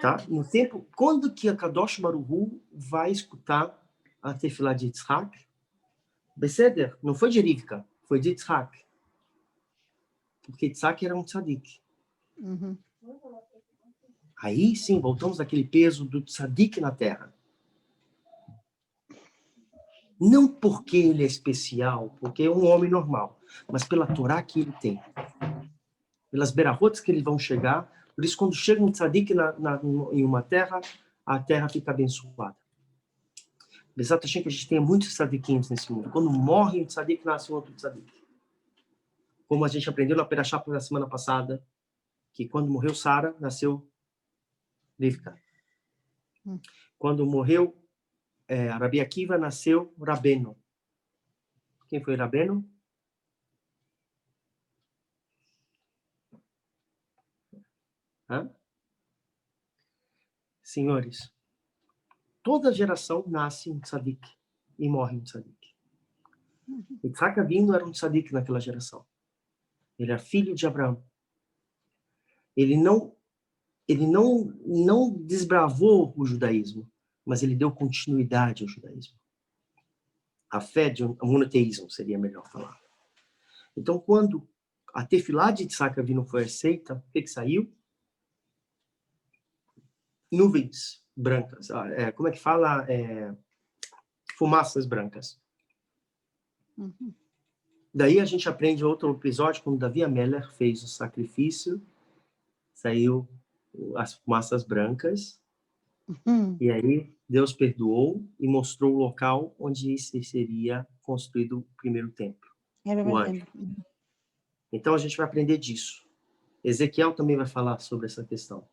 Tá? No tempo, quando que a Kadosh Baruch Hu vai escutar a tefilá de Yitzhak? Beseder, não foi de Rivka, foi de Yitzhak. Porque Yitzhak era um tzadik. Uhum. Aí sim, voltamos àquele peso do tzadik na terra. Não porque ele é especial, porque é um homem normal, mas pela Torá que ele tem. Pelas berahotes que eles vão chegar. Por isso, quando chega um tzadik em uma terra, a terra fica abençoada. Bezat Hashem que a gente tenha muitos tzadikim nesse mundo. Quando morre um tzadik, nasce um outro tzadik. Como a gente aprendeu na Perashá na semana passada, que quando morreu Sara, nasceu Rivka. Quando morreu Rabi Akiva, nasceu Rabeno. Quem foi Rabeno? Hã? Senhores, toda geração nasce um tzadik e morre um tzadik. Yitzhak Avinu era um tzadik naquela geração. Ele era filho de Abraão. Ele não desbravou o judaísmo, mas ele deu continuidade ao judaísmo. A fé de um monoteísmo seria melhor falar. Então, quando a tefilá de Yitzhak Avinu foi aceita, o que saiu? Nuvens brancas. Como é que fala? Fumaças brancas. Daí a gente aprende outro episódio, quando Davi Améler fez o sacrifício, saiu as fumaças brancas, e aí Deus perdoou e mostrou o local onde seria construído o primeiro templo. O anjo. Então a gente vai aprender disso. Ezequiel também vai falar sobre essa questão.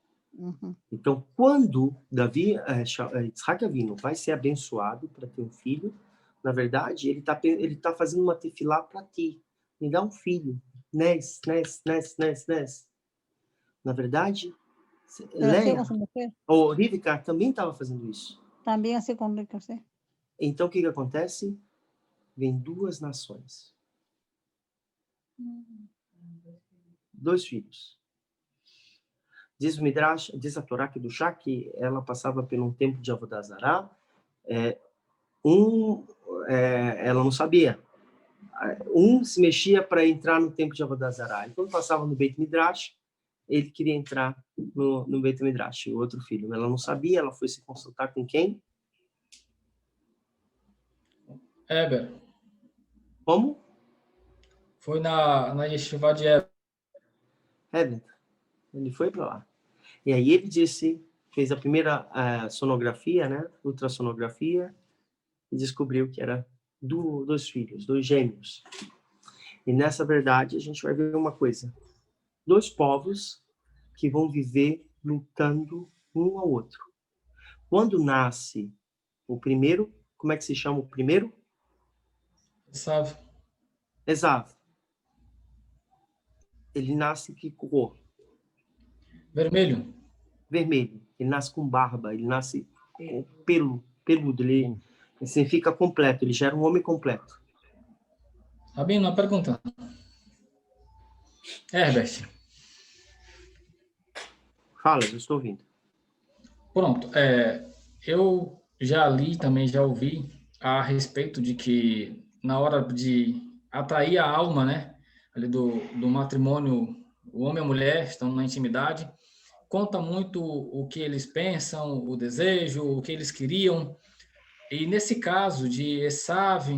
Então, quando Yitzhak Avinu vai ser abençoado para ter um filho, na verdade, ele tá fazendo uma tefilá para ti. Me dá um filho. Nes. Na verdade, Leia ou Rivka também estava fazendo isso. Também assim com Rivka, sim. Então, o que acontece? Vem duas nações. 2 filhos. Diz o Midrash, diz a Torá do Chá, que ela passava por um tempo de Avodah Zará. Ela não sabia. Um se mexia para entrar no tempo de Avodah Zará. E quando passava no Beit Midrash, ele queria entrar no Beit Midrash, o outro filho. Ela não sabia, ela foi se consultar com quem? Heber. Como? Foi na Yeshiva de Heber. Heber. Ele foi para lá. E aí ele fez a primeira sonografia, né? Ultrassonografia, e descobriu que era 2 filhos, 2 gêmeos. E nessa verdade a gente vai ver uma coisa. 2 povos que vão viver lutando um ao outro. Quando nasce o primeiro, como é que se chama o primeiro? Esav. Ele nasce que cor? Vermelho. Vermelho. Ele nasce com barba, ele nasce com peludo. Ele fica completo, ele gera um homem completo. Rabino, uma pergunta. Herbert. Fala, eu estou ouvindo. Pronto. Eu já li, também já ouvi a respeito de que na hora de atrair a alma, né, ali do matrimônio, o homem e a mulher estão na intimidade, conta muito o que eles pensam, o desejo, o que eles queriam. E nesse caso de Esav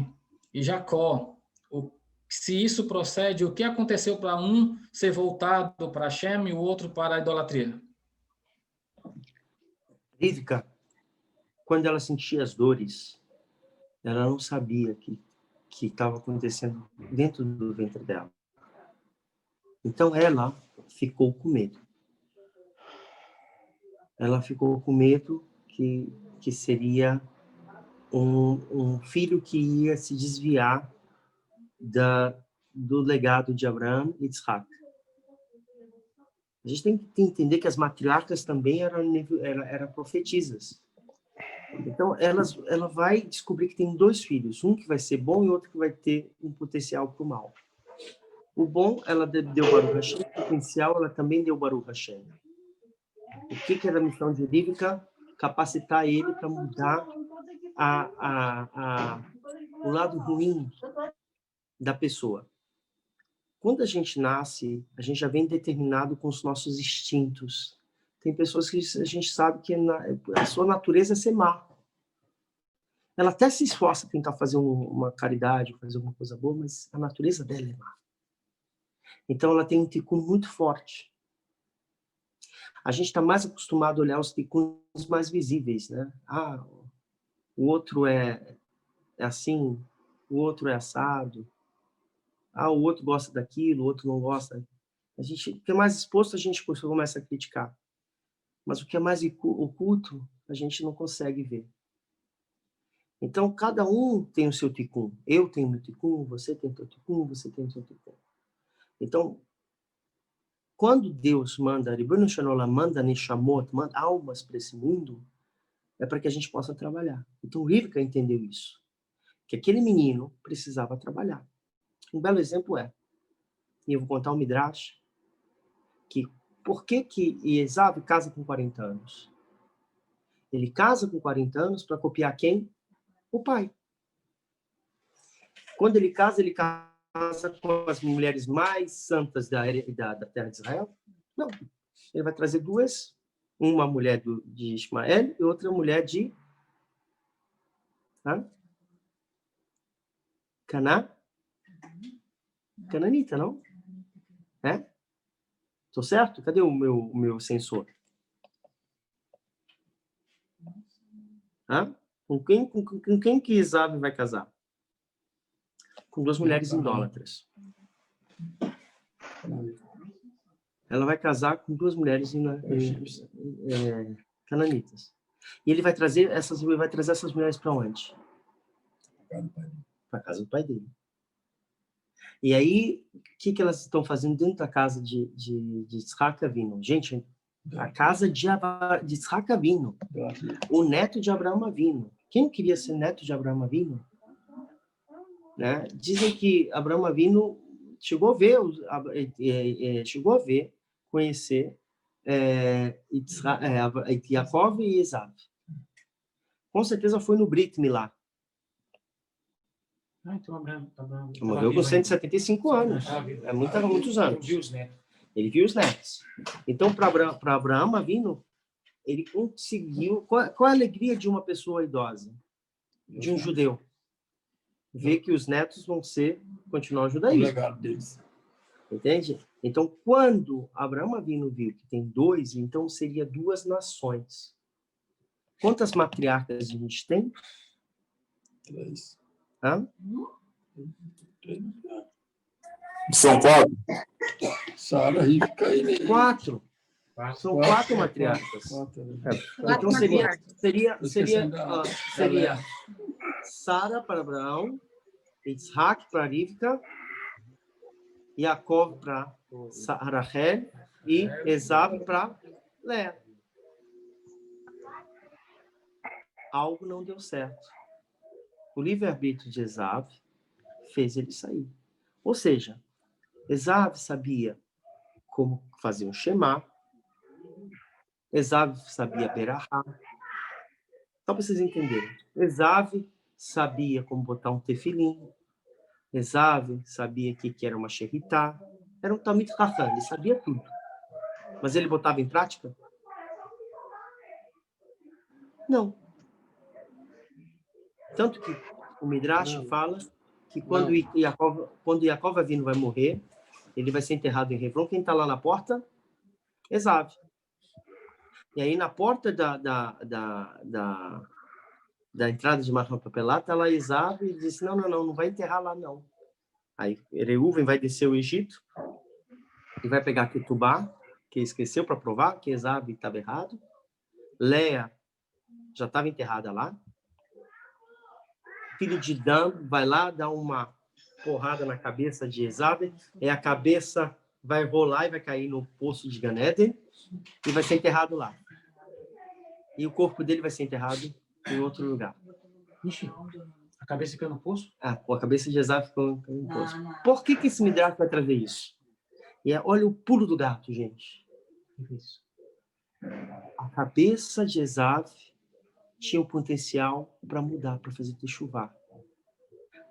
e Jacó, se isso procede, o que aconteceu para um ser voltado para Hashem e o outro para a idolatria? Rivka, quando ela sentia as dores, ela não sabia que estava acontecendo dentro do ventre dela. Então ela ficou com medo. Ela ficou com medo que seria um filho que ia se desviar do legado de Abraão e Yitzhak. A gente tem que entender que as matriarcas também eram profetisas. Então, ela vai descobrir que tem 2 filhos, um que vai ser bom e outro que vai ter um potencial para o mal. O bom, ela deu Baruch Hashem, o potencial, ela também deu Baruch Hashem. O que era a missão de Rivka? Capacitar ele para mudar o lado ruim da pessoa. Quando a gente nasce, a gente já vem determinado com os nossos instintos. Tem pessoas que a gente sabe que a sua natureza é ser má. Ela até se esforça para tentar fazer uma caridade, fazer alguma coisa boa, mas a natureza dela é má. Então, ela tem um tikkun muito forte. A gente está mais acostumado a olhar os tikkuns mais visíveis, né? Ah, o outro é assim, o outro é assado. Ah, o outro gosta daquilo, o outro não gosta. O que é mais exposto, a gente começa a criticar. Mas o que é mais oculto, a gente não consegue ver. Então, cada um tem o seu tikkun. Eu tenho meu tikkun, você tem o seu tikkun, você tem o seu tikkun. Então, quando Deus manda, Ribono Shel Olam manda Neshamot, manda almas para esse mundo, é para que a gente possa trabalhar. Então, Rivka entendeu isso. Que aquele menino precisava trabalhar. Um belo exemplo e eu vou contar um Midrash, que por que Esav casa com 40 anos? Ele casa com 40 anos para copiar quem? O pai. Quando ele casa com as mulheres mais santas da terra de Israel? Não. Ele vai trazer duas, uma mulher de Ismael e outra mulher de Cananita, não? É? Tô certo? Cadê o meu sensor? Com quem que Esav vai casar? Com duas mulheres idólatras. Ela vai casar com duas mulheres cananitas. E ele vai trazer essas mulheres para onde? Para a casa do pai dele. E aí, o que elas estão fazendo dentro da casa de Yitzhak Avinu? Gente, a casa de Yitzhak Avinu, o neto de Abraão Avinu. Quem queria ser neto de Abraão Avinu? Né? Dizem que Abraão Avinu chegou a ver, conhecer Yaakov e Esav. Com certeza foi no Brit Milá. Então Abraão Morreu com 175 anos. É muitos anos. Ele viu os netos. Então, para Abraão Avinu, ele conseguiu... Qual a alegria de uma pessoa idosa? De um judeu? Ver que os netos vão continuar o judaísmo. O legado deles. Entende? Então, quando Abraão Avinu viu que tem dois, então seria duas nações. Quantas matriarcas a gente tem? 3. Hã? São 4. Sara, Rivka e... 4. São 4 matriarcas. Então seria Sara para Abraão, Isaac para Rivka, Yaakov para Rachel e Esav para Léa. Algo não deu certo. O livre-arbítrio de Esav fez ele sair. Ou seja, Esav sabia como fazer um Shema, Esav sabia Berahá. Só para vocês entenderem. Esav sabia como botar um tefilim. Esav sabia que era uma Sheritá. Era um Talmid Chacham, ele sabia tudo. Mas ele botava em prática? Não. Tanto que o Midrash fala que quando Yaakov Avinu vai morrer, ele vai ser enterrado em Hebron. Quem está lá na porta? Esav. E aí, na porta da entrada de Macapapelá, está lá Esav e disse, não vai enterrar lá, não. Aí, Reuven vai descer o Egito e vai pegar Ketubá, que esqueceu para provar que Esav estava errado. Léa já estava enterrada lá. Filho de Dan vai lá dar uma porrada na cabeça de Esav, e a cabeça vai rolar e vai cair no poço de Gan Eden e vai ser enterrado lá. E o corpo dele vai ser enterrado em outro lugar. Ixi, a cabeça ficou no poço? A cabeça de Esav ficou no poço. Por que esse Midrash vai trazer isso? E olha o pulo do gato, gente. A cabeça de Esav tinha o potencial para mudar, para fazer techuvá.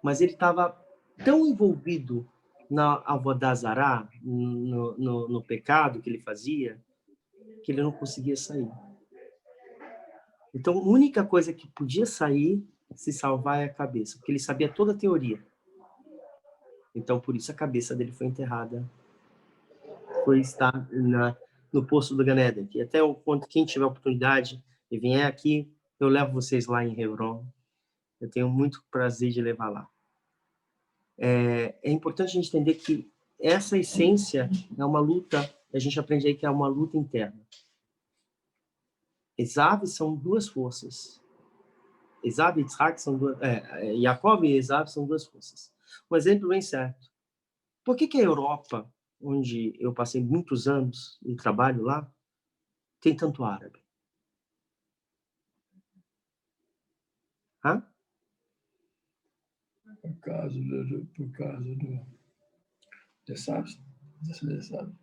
Mas ele estava tão envolvido na Avodah Zará, no pecado que ele fazia, que ele não conseguia sair. Então, a única coisa que podia sair se salvar é a cabeça, porque ele sabia toda a teoria. Então, por isso a cabeça dele foi enterrada, foi estar no poço do Ganeda. E até quem tiver oportunidade e vier aqui, eu levo vocês lá em Hebron. Eu tenho muito prazer de levar lá. É importante a gente entender que essa essência é uma luta, a gente aprende aí que é uma luta interna. Esav são duas forças. Esav e Yitzhak são duas... Jacob e Esav são duas forças. Um exemplo bem certo. Por que a Europa, onde eu passei muitos anos e trabalho lá, tem tanto árabe? Hã? Por causa do Esav.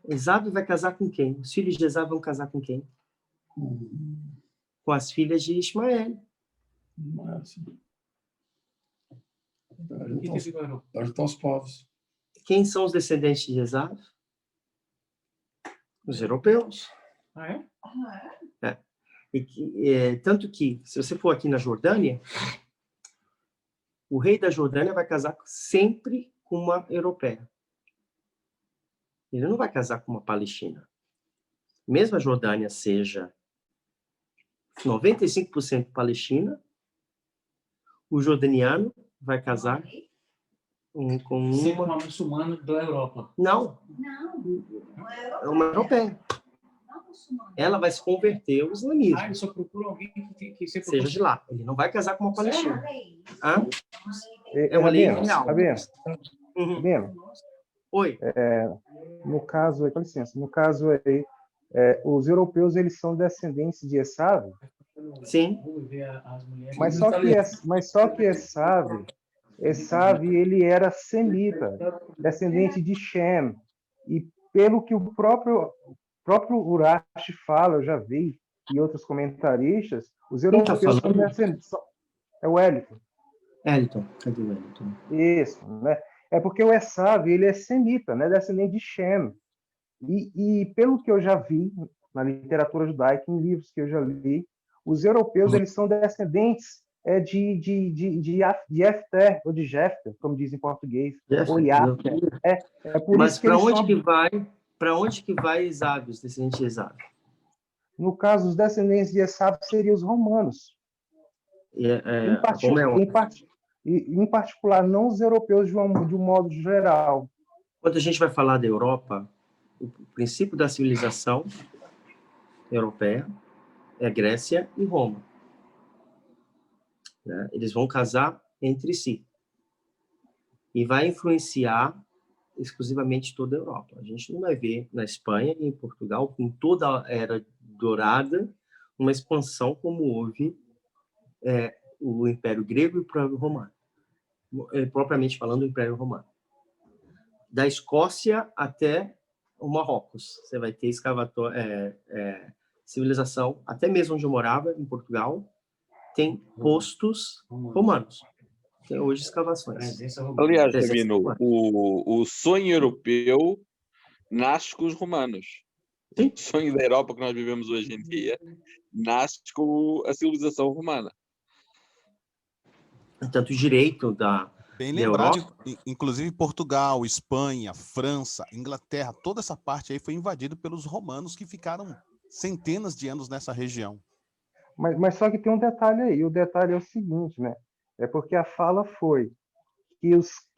Esav vai casar com quem? Os filhos de Esav vão casar com quem? Com as filhas de Ismael. Estão os povos. Quem são os descendentes de Esav? Os europeus. Ah, é? Tanto que, se você for aqui na Jordânia, o rei da Jordânia vai casar sempre com uma europeia. Ele não vai casar com uma palestina. Mesmo a Jordânia seja 95% palestina, o jordaniano vai casar com uma muçulmana da Europa. Não. É uma europeia. Ela vai se converter ao islamismo. Ele só procura alguém que seja de lá. Ele não vai casar com uma palestina. É uma lei real. Oi. No caso aí, com licença, no caso aí, os europeus, eles são descendentes de Esav? Sim. Mas só que Esav, ele era semita, descendente de Shem. E pelo que o próprio Urashi fala, eu já vi, e outros comentaristas, os europeus são descendentes... É o Wellington. Cadê o Wellington? Isso, né? É porque o Esav, ele é semita, né? Descendente de Shem. E pelo que eu já vi na literatura judaica, em livros que eu já li, os europeus, eles são descendentes de Jefter, ou de Jefter, como diz em português, ou Jafter. Mas para onde que vai Esav, os descendentes de Esav? No caso, os descendentes de Esav seriam os romanos. Em particular, não os europeus de um modo geral. Quando a gente vai falar da Europa, o princípio da civilização europeia é Grécia e Roma. Né? Eles vão casar entre si. E vai influenciar exclusivamente toda a Europa. A gente não vai ver na Espanha e em Portugal, com toda a era dourada, uma expansão como houve o Império Grego e o Império Romano. Propriamente falando, o Império Romano. Da Escócia até o Marrocos. Você vai ter civilização, até mesmo onde eu morava, em Portugal, tem postos romanos. Tem hoje escavações. Aliás, Rabino, o sonho europeu nasce com os romanos. Sim. O sonho da Europa que nós vivemos hoje em dia nasce com a civilização romana. Tanto o direito Bem lembrado, inclusive Portugal, Espanha, França, Inglaterra, toda essa parte aí foi invadida pelos romanos que ficaram centenas de anos nessa região. Mas só que tem um detalhe aí, o detalhe é o seguinte, né? É porque a fala foi que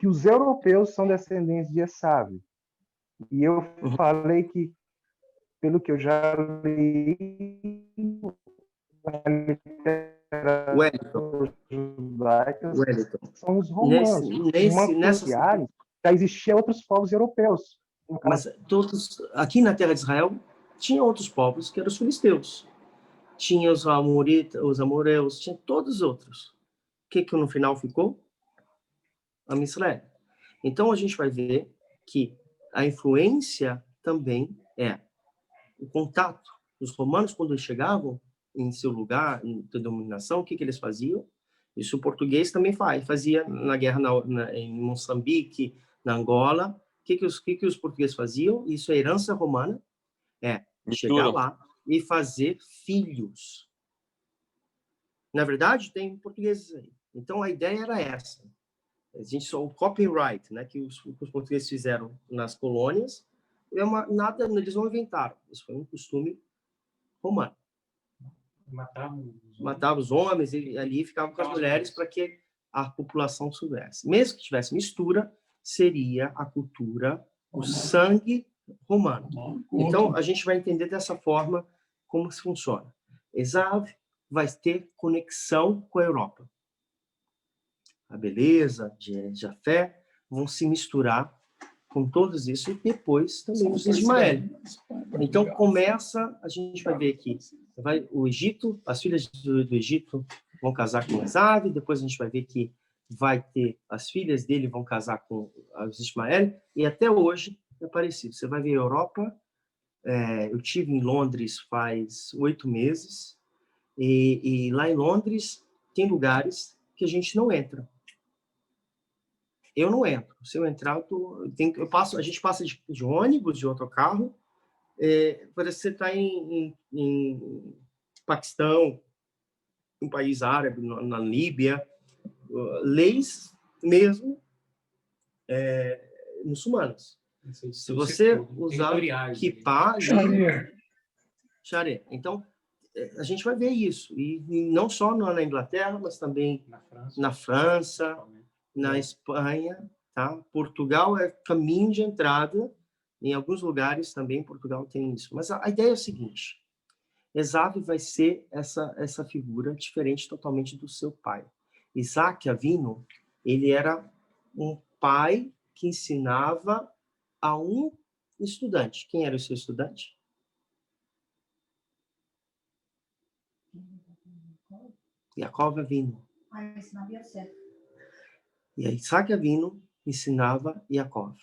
os europeus são descendentes de Esav. E eu falei que, pelo que eu já li, Wellington. São os romanos. Já existiam outros povos europeus. Mas aqui na terra de Israel tinha outros povos que eram os filisteus. Tinha os amoritas, os amoreus, tinha todos os outros. O que no final ficou? A Israel. Então a gente vai ver que a influência também é o contato. Os romanos, quando eles chegavam em seu lugar de dominação, o que eles faziam? Isso o português também fazia na guerra em Moçambique, na Angola. O que os portugueses faziam? Isso é herança romana, chegar lá e fazer filhos. Na verdade, tem portugueses aí. Então, a ideia era essa. O copyright, né, que os portugueses fizeram nas colônias, nada eles não inventaram. Isso foi um costume romano. Matavam os homens e ali ficavam com as mulheres para que a população soubesse. Mesmo que tivesse mistura, seria a cultura, o sangue romano. Então, a gente vai entender dessa forma como se funciona. Esav vai ter conexão com a Europa. A beleza, a fé, vão se misturar com todos isso, e depois também os Ismael. Então, a gente vai ver aqui, o Egito, as filhas do Egito vão casar com Esav, depois a gente vai ver que vai ter, as filhas dele vão casar com os Ismael, e até hoje é parecido. Você vai ver a Europa, eu tive em Londres faz 8 meses, e lá em Londres tem lugares que a gente não entra. Eu não entro. Se eu entrar, a gente passa de ônibus, de autocarro, parece que você está em Paquistão, um país árabe, na Líbia, leis mesmo muçulmanas. Se você usar kippah, Sharia. Então, a gente vai ver isso. E não só na Inglaterra, mas também na França, na Espanha, tá? Portugal é caminho de entrada. Em alguns lugares também Portugal tem isso. Mas a ideia é o seguinte: Esav vai ser essa figura diferente totalmente do seu pai. Isaac Avino, ele era um pai que ensinava a um estudante. Quem era o seu estudante? Jacob Avino. E aí Isaac Avino ensinava Jacob.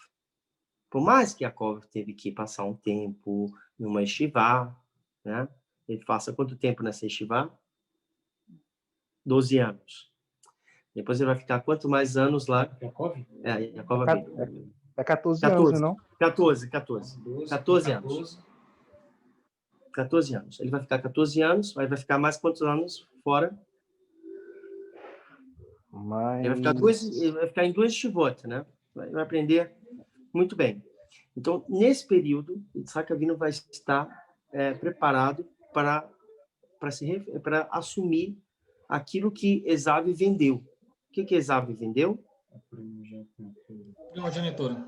Por mais que Jacob teve que passar um tempo numa yeshiva, né? Ele passa quanto tempo nessa yeshiva? 12 anos. Depois ele vai ficar quanto mais anos lá? Jacob? Jacob Avino. É 14 anos, não? 14 anos. 14 anos. Ele vai ficar 14 anos, aí vai ficar mais quantos anos fora? Ele vai ficar em 2 yeshivot, né? Vai aprender muito bem. Então, nesse período, Isaac Avino vai estar preparado para assumir aquilo que Esav vendeu. O que Esav vendeu? Primogenitura.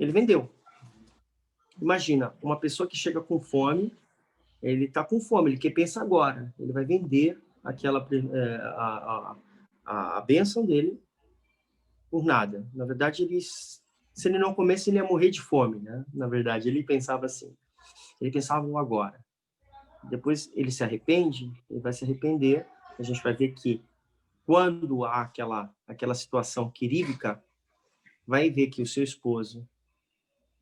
Ele vendeu. Imagina, uma pessoa que chega com fome, ele está com fome, ele quer pensar agora. Ele vai vender a bênção dele por nada. Na verdade, se ele não comesse, ele ia morrer de fome, né? Na verdade, ele pensava assim. Ele pensava no agora. Depois ele se arrepende, ele vai se arrepender. A gente vai ver que quando há aquela situação queríbica, vai ver que o seu esposo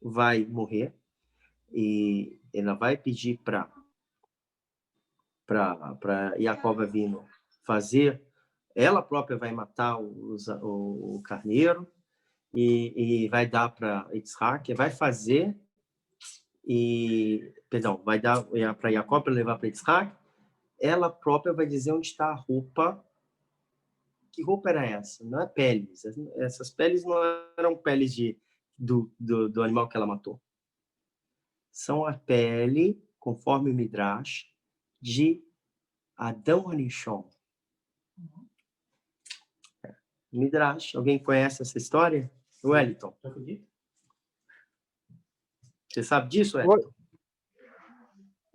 vai morrer e ela vai pedir para Jacob Avino fazer, ela própria vai matar o carneiro e vai dar para Yitzhak, vai fazer vai dar para Jacob para levar para Yitzhak. Ela própria vai dizer onde está a roupa. Que roupa era essa? Não é peles. Essas peles não eram peles do animal que ela matou. São a pele, conforme o Midrash, de Adão Arishon. Midrash. Alguém conhece essa história? Wellington. Você sabe disso, Wellington?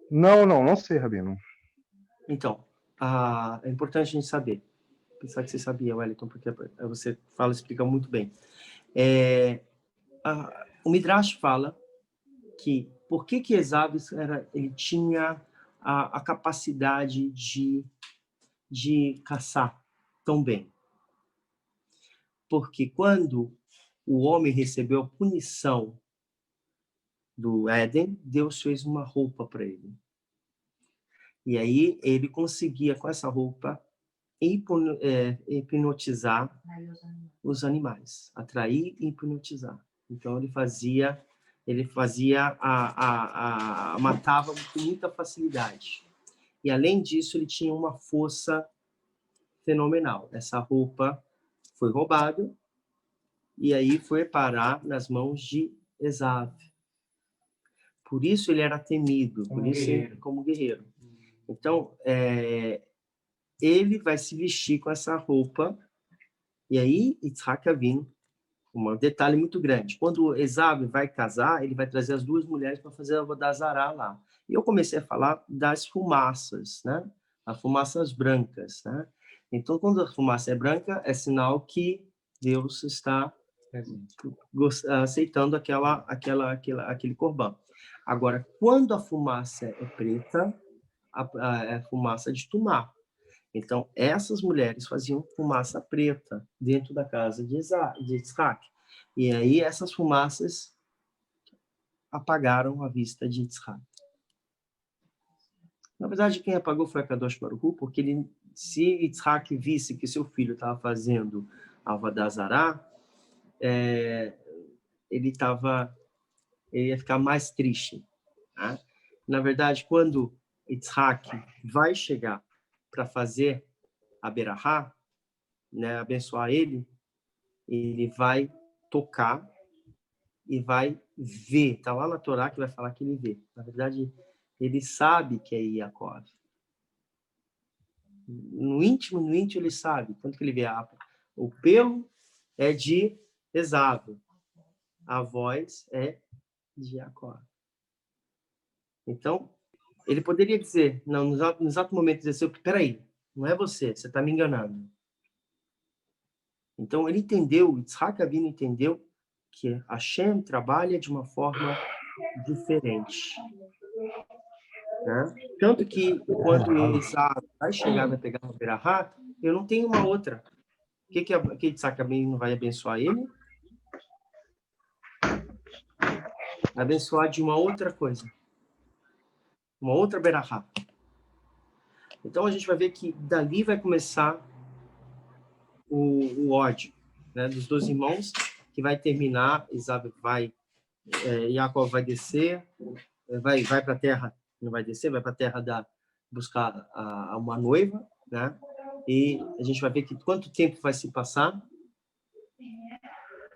Não sei, Rabino. Então, é importante a gente saber. Pensar que você sabia, Wellington, porque você explica muito bem. O Midrash fala que por que Esav ele tinha a capacidade de caçar tão bem. Porque quando o homem recebeu a punição do Éden, Deus fez uma roupa para ele. E aí ele conseguia, com essa roupa, hipnotizar os animais, atrair e hipnotizar. Então ele matava com muita facilidade. E além disso, ele tinha uma força fenomenal. Essa roupa foi roubada e aí foi parar nas mãos de Esav. Por isso ele era temido, por isso ele, como guerreiro. Então, ele vai se vestir com essa roupa, e aí Yitzhak Avinu, um detalhe muito grande, quando Esav vai casar, ele vai trazer as duas mulheres para fazer a Avodah Zará lá. E eu comecei a falar das fumaças, né? As fumaças brancas, né? Então, quando a fumaça é branca, é sinal que Deus está aceitando aquele corban. Agora, quando a fumaça é preta, a fumaça de tumá. Então, essas mulheres faziam fumaça preta dentro da casa de Yitzhak. E aí, essas fumaças apagaram a vista de Yitzhak. Na verdade, quem apagou foi a Kadosh Baruch Hu, porque se Yitzhak visse que seu filho estava fazendo a Avodah Zará, ele ia ficar mais triste. Tá? Na verdade, quando Yitzhak vai chegar para fazer a Berahá, né, abençoar ele vai tocar e vai ver. Está lá na Torá que vai falar que ele vê. Na verdade, ele sabe que é Yaakov. No íntimo ele sabe. Tanto que ele vê o pelo é de Esav, a voz é de Yaakov. Então, ele poderia dizer, não, no exato momento, dizer assim, peraí, não é você está me enganando. Então, ele entendeu, Yitzhak Avinu entendeu que Hashem trabalha de uma forma diferente. Né? Tanto que, quando Esav vai chegar, vai pegar uma Berahá, eu não tenho uma outra. O que Yitzhak Avinu vai abençoar ele? Abençoar de uma outra coisa. Uma outra Berahá. Então, a gente vai ver que dali vai começar o ódio, né, dos dois irmãos, que vai terminar, Yaakov vai descer, vai para a terra, não vai descer, vai para a terra buscar uma noiva, né? E a gente vai ver que quanto tempo vai se passar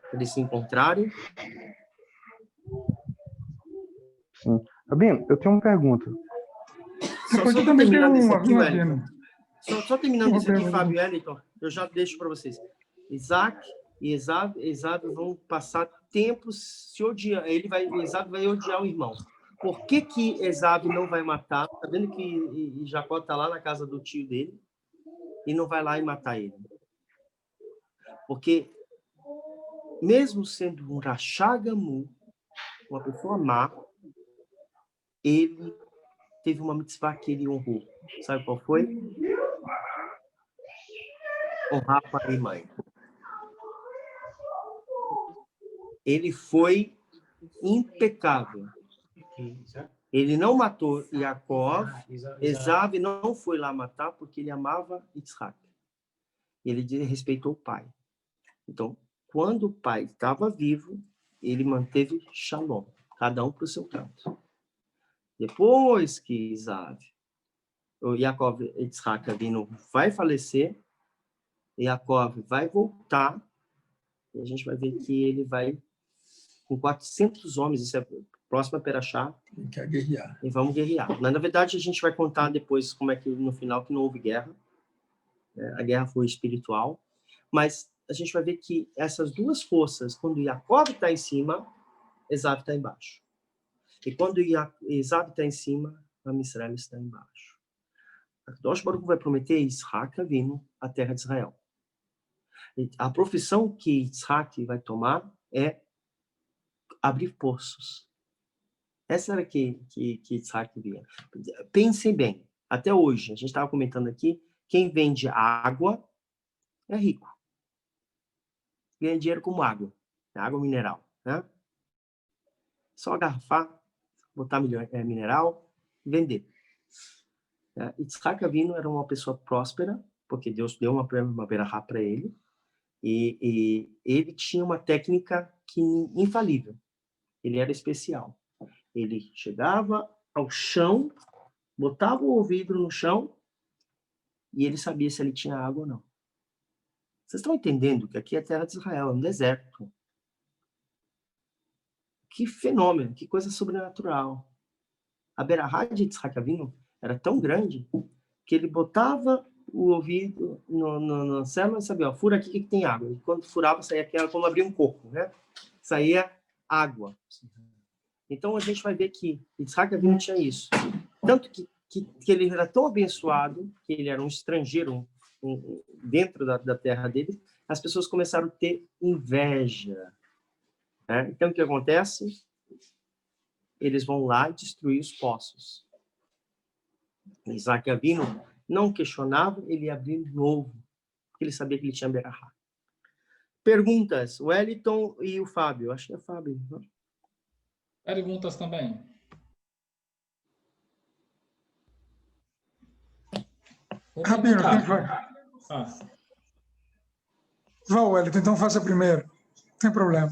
para eles se encontrarem. Sim. Rabino, eu tenho uma pergunta. Só terminando isso aqui, Wellington. Só terminando isso aqui, Fábio e Wellington, eu já deixo para vocês. Isaac e Esav vão passar tempos se odiando. Esav vai odiar o irmão. Por que Esav não vai matar? Tá vendo que Jacó está lá na casa do tio dele e não vai lá e matar ele? Porque mesmo sendo um Rachagamu, uma pessoa má, ele teve uma mitzvah que ele honrou. Sabe qual foi? Honrar pai e mãe. Ele foi impecável. Ele não matou Yaakov. Esav não foi lá matar porque ele amava Yitzhak. Ele respeitou o pai. Então, quando o pai estava vivo, ele manteve shalom. Cada um para o seu canto. Depois que o Yaakov Yitzhak Avinu vai falecer, Yaakov vai voltar, e a gente vai ver que ele vai com 400 homens, isso é próximo a Perashá, e vamos guerrear. Mas, na verdade, a gente vai contar depois como é que, no final, que não houve guerra. A guerra foi espiritual. Mas a gente vai ver que essas duas forças, quando Yaakov está em cima, Esav está embaixo. E quando Esav está em cima, Amisrael está embaixo. Akadosh Baruch Hu vai prometer Yitzhak Avinu a terra de Israel. E a profissão que Yitzhak vai tomar é abrir poços. Essa era que Yitzhak via. Pensem bem, até hoje, a gente estava comentando aqui, quem vende água é rico. Ganha dinheiro como água mineral, né? Só agarrafar, botar mineral e vender. Yitzhak Avinu era uma pessoa próspera, porque Deus deu uma berahá para ele, e ele tinha uma técnica infalível. Ele era especial. Ele chegava ao chão, botava o vidro no chão e ele sabia se ele tinha água ou não. Vocês estão entendendo que aqui é a terra de Israel, é um deserto. Que fenômeno, que coisa sobrenatural. A Berahá de Yitzhak Avinu era tão grande que ele botava o ouvido na célula e sabia, ó, fura aqui que tem água. E quando furava, saía aquela, como abrir um coco, né? Saía água. Então, a gente vai ver que Yitzhak Avinu tinha isso. Tanto que ele era tão abençoado, que ele era um estrangeiro dentro da terra dele, as pessoas começaram a ter inveja. Né? Então, o que acontece? Eles vão lá destruir os poços. Isaac Avinu não questionava, ele ia abrir de novo, porque ele sabia que ele tinha Berahá. Perguntas, o Wellington e o Fábio. Acho que é Fábio. Não? Perguntas também. Rabino, quem vai? Vá, Wellington, então faça primeiro. Não tem problema.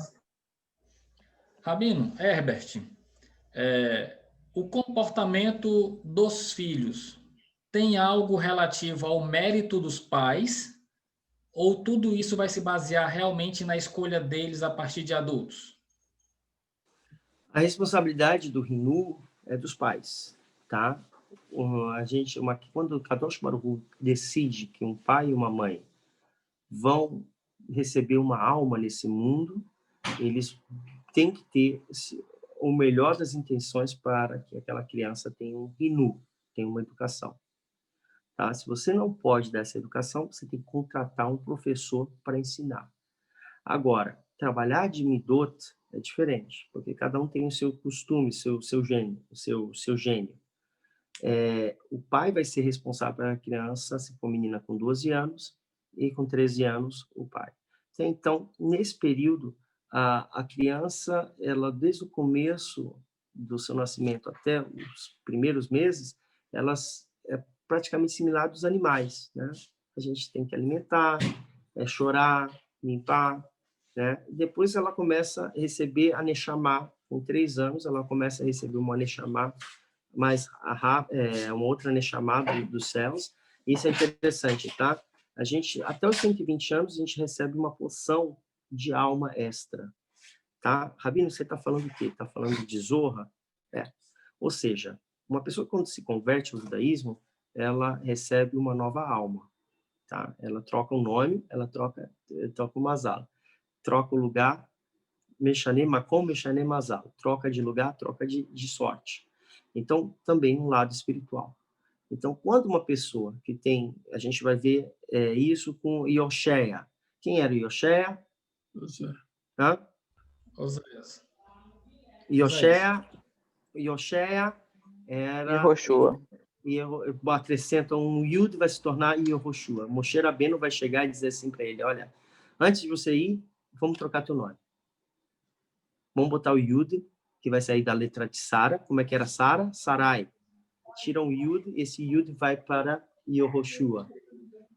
Rabino, Herbert, o comportamento dos filhos tem algo relativo ao mérito dos pais ou tudo isso vai se basear realmente na escolha deles a partir de adultos? A responsabilidade do Rinu é dos pais, tá? Quando o Kadosh Baruch Hu decide que um pai e uma mãe vão receber uma alma nesse mundo, eles têm que ter o melhor das intenções para que aquela criança tenha um Rinu, tenha uma educação. Tá? Se você não pode dar essa educação, você tem que contratar um professor para ensinar. Agora, trabalhar de Midot é diferente, porque cada um tem o seu costume, seu gênio, seu gênio. O pai vai ser responsável pela criança, se for menina com 12 anos, e com 13 anos, o pai. Então, nesse período, a criança, ela desde o começo do seu nascimento até os primeiros meses, elas é praticamente similar dos animais, né? A gente tem que alimentar, chorar, limpar, né? Depois ela começa a receber a Neshama, com 3 anos, ela começa a receber uma Neshama, uma outra Neshama dos céus. Isso é interessante, tá? A gente, até os 120 anos, a gente recebe uma porção de alma extra, tá? Rabino, você está falando o quê? Está falando de Zorra? Ou seja, uma pessoa quando se converte ao judaísmo, ela recebe uma nova alma, tá? Ela troca o nome, ela troca o mazal, troca o lugar, mexanem makom, mexanem mazal, troca de lugar, troca de sorte. Então, também um lado espiritual. Então, quando uma pessoa que tem, a gente vai ver isso com Yosheia. Quem era Yosheia? Oséias. Yosheia era... Yehoshua. E acrescenta um Yud, vai se tornar Yehoshua. Moshe Rabbeinu vai chegar e dizer assim para ele, olha, antes de você ir, vamos trocar teu nome. Vamos botar o Yud, que vai sair da letra de Sara. Como é que era Sara? Sarai. Tira um Yud, esse Yud vai para Yehoshua.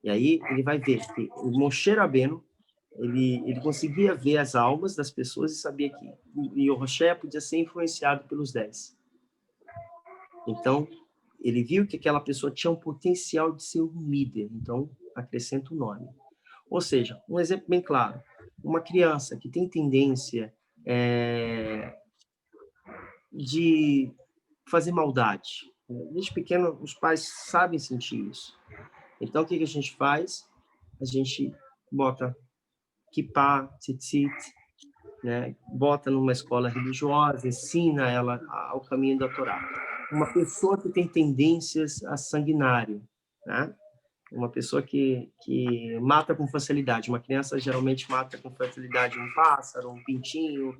E aí ele vai ver que o Moshe Rabbeinu, ele conseguia ver as almas das pessoas e sabia que Yehoshua podia ser influenciado pelos 10. Então, ele viu que aquela pessoa tinha um potencial de ser um líder, então acrescenta o nome. Ou seja, um exemplo bem claro, uma criança que tem tendência de fazer maldade. Desde pequeno, os pais sabem sentir isso. Então, o que a gente faz? A gente bota kippah, tzitzit, né? Bota numa escola religiosa, ensina ela ao caminho da Torá. Uma pessoa que tem tendências a sanguinário, né? Uma pessoa que mata com facilidade. Uma criança geralmente mata com facilidade um pássaro, um pintinho.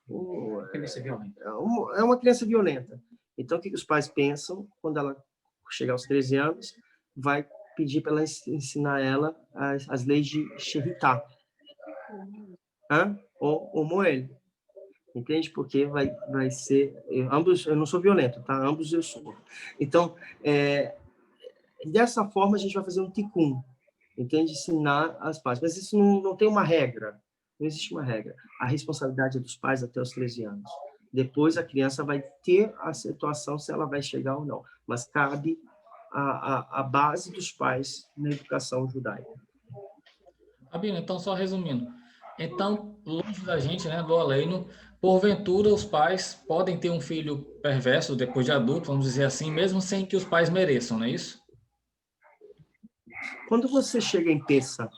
É uma criança violenta. Então, o que os pais pensam? Quando ela chegar aos 13 anos, vai pedir para ela ensinar ela as leis de Sheritah. Ou Moel. Entende? Porque vai ser... Ambos, eu não sou violento, tá? Ambos eu sou. Então, dessa forma, a gente vai fazer um tikkun. Entende? Ensinar as pais. Mas isso não tem uma regra. Não existe uma regra. A responsabilidade é dos pais até os 13 anos. Depois, a criança vai ter a situação se ela vai chegar ou não. Mas cabe a base dos pais na educação judaica. Rabino, então, só resumindo. Então, longe da gente, né, do aleino, porventura os pais podem ter um filho perverso depois de adulto, vamos dizer assim, mesmo sem que os pais mereçam, não é isso? Quando você chega em Pessa,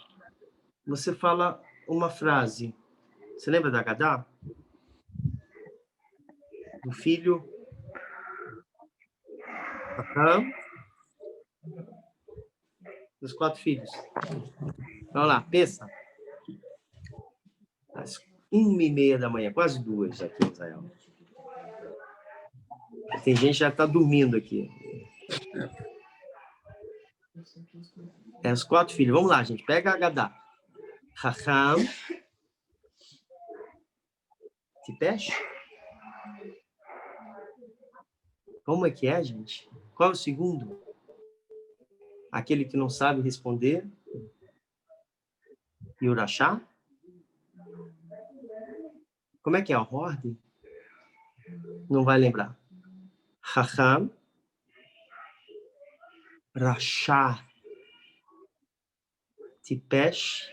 você fala uma frase. Você lembra da Agadá? Do filho... dos 4 filhos. Vamos lá, Pessa. Às 1h30 da manhã, quase 2 aqui em Israel. Tem gente que já está dormindo aqui. Os 4 filhos. Vamos lá, gente. Pega a Agadá. Chacham. Tipesh. Como é que é, gente? Qual é o segundo? Aquele que não sabe responder. E Urachá? Como é que é a ordem? Não vai lembrar. Chacham. Rachá. Tipesh.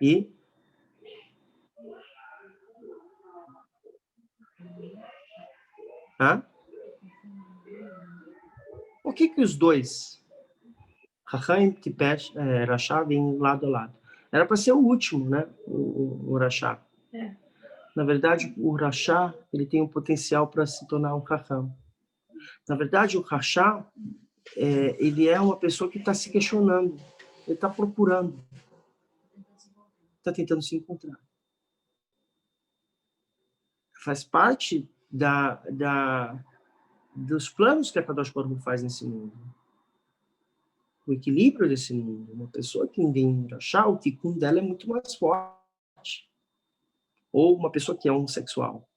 E... Por que os dois, Chacham e Tipesh, Rachá, vêm lado a lado? Era para ser o último, né? O Rachá. Na verdade, o Rachá, ele tem um potencial para se tornar um Chacham. Na verdade, o Rachá, ele é uma pessoa que está se questionando, ele está procurando, está tentando se encontrar. Faz parte dos planos que a Kadosh Baruch Hu faz nesse mundo. O equilíbrio desse mundo. Uma pessoa que ninguém achar, o tikkun dela é muito mais forte. Ou uma pessoa que é homossexual.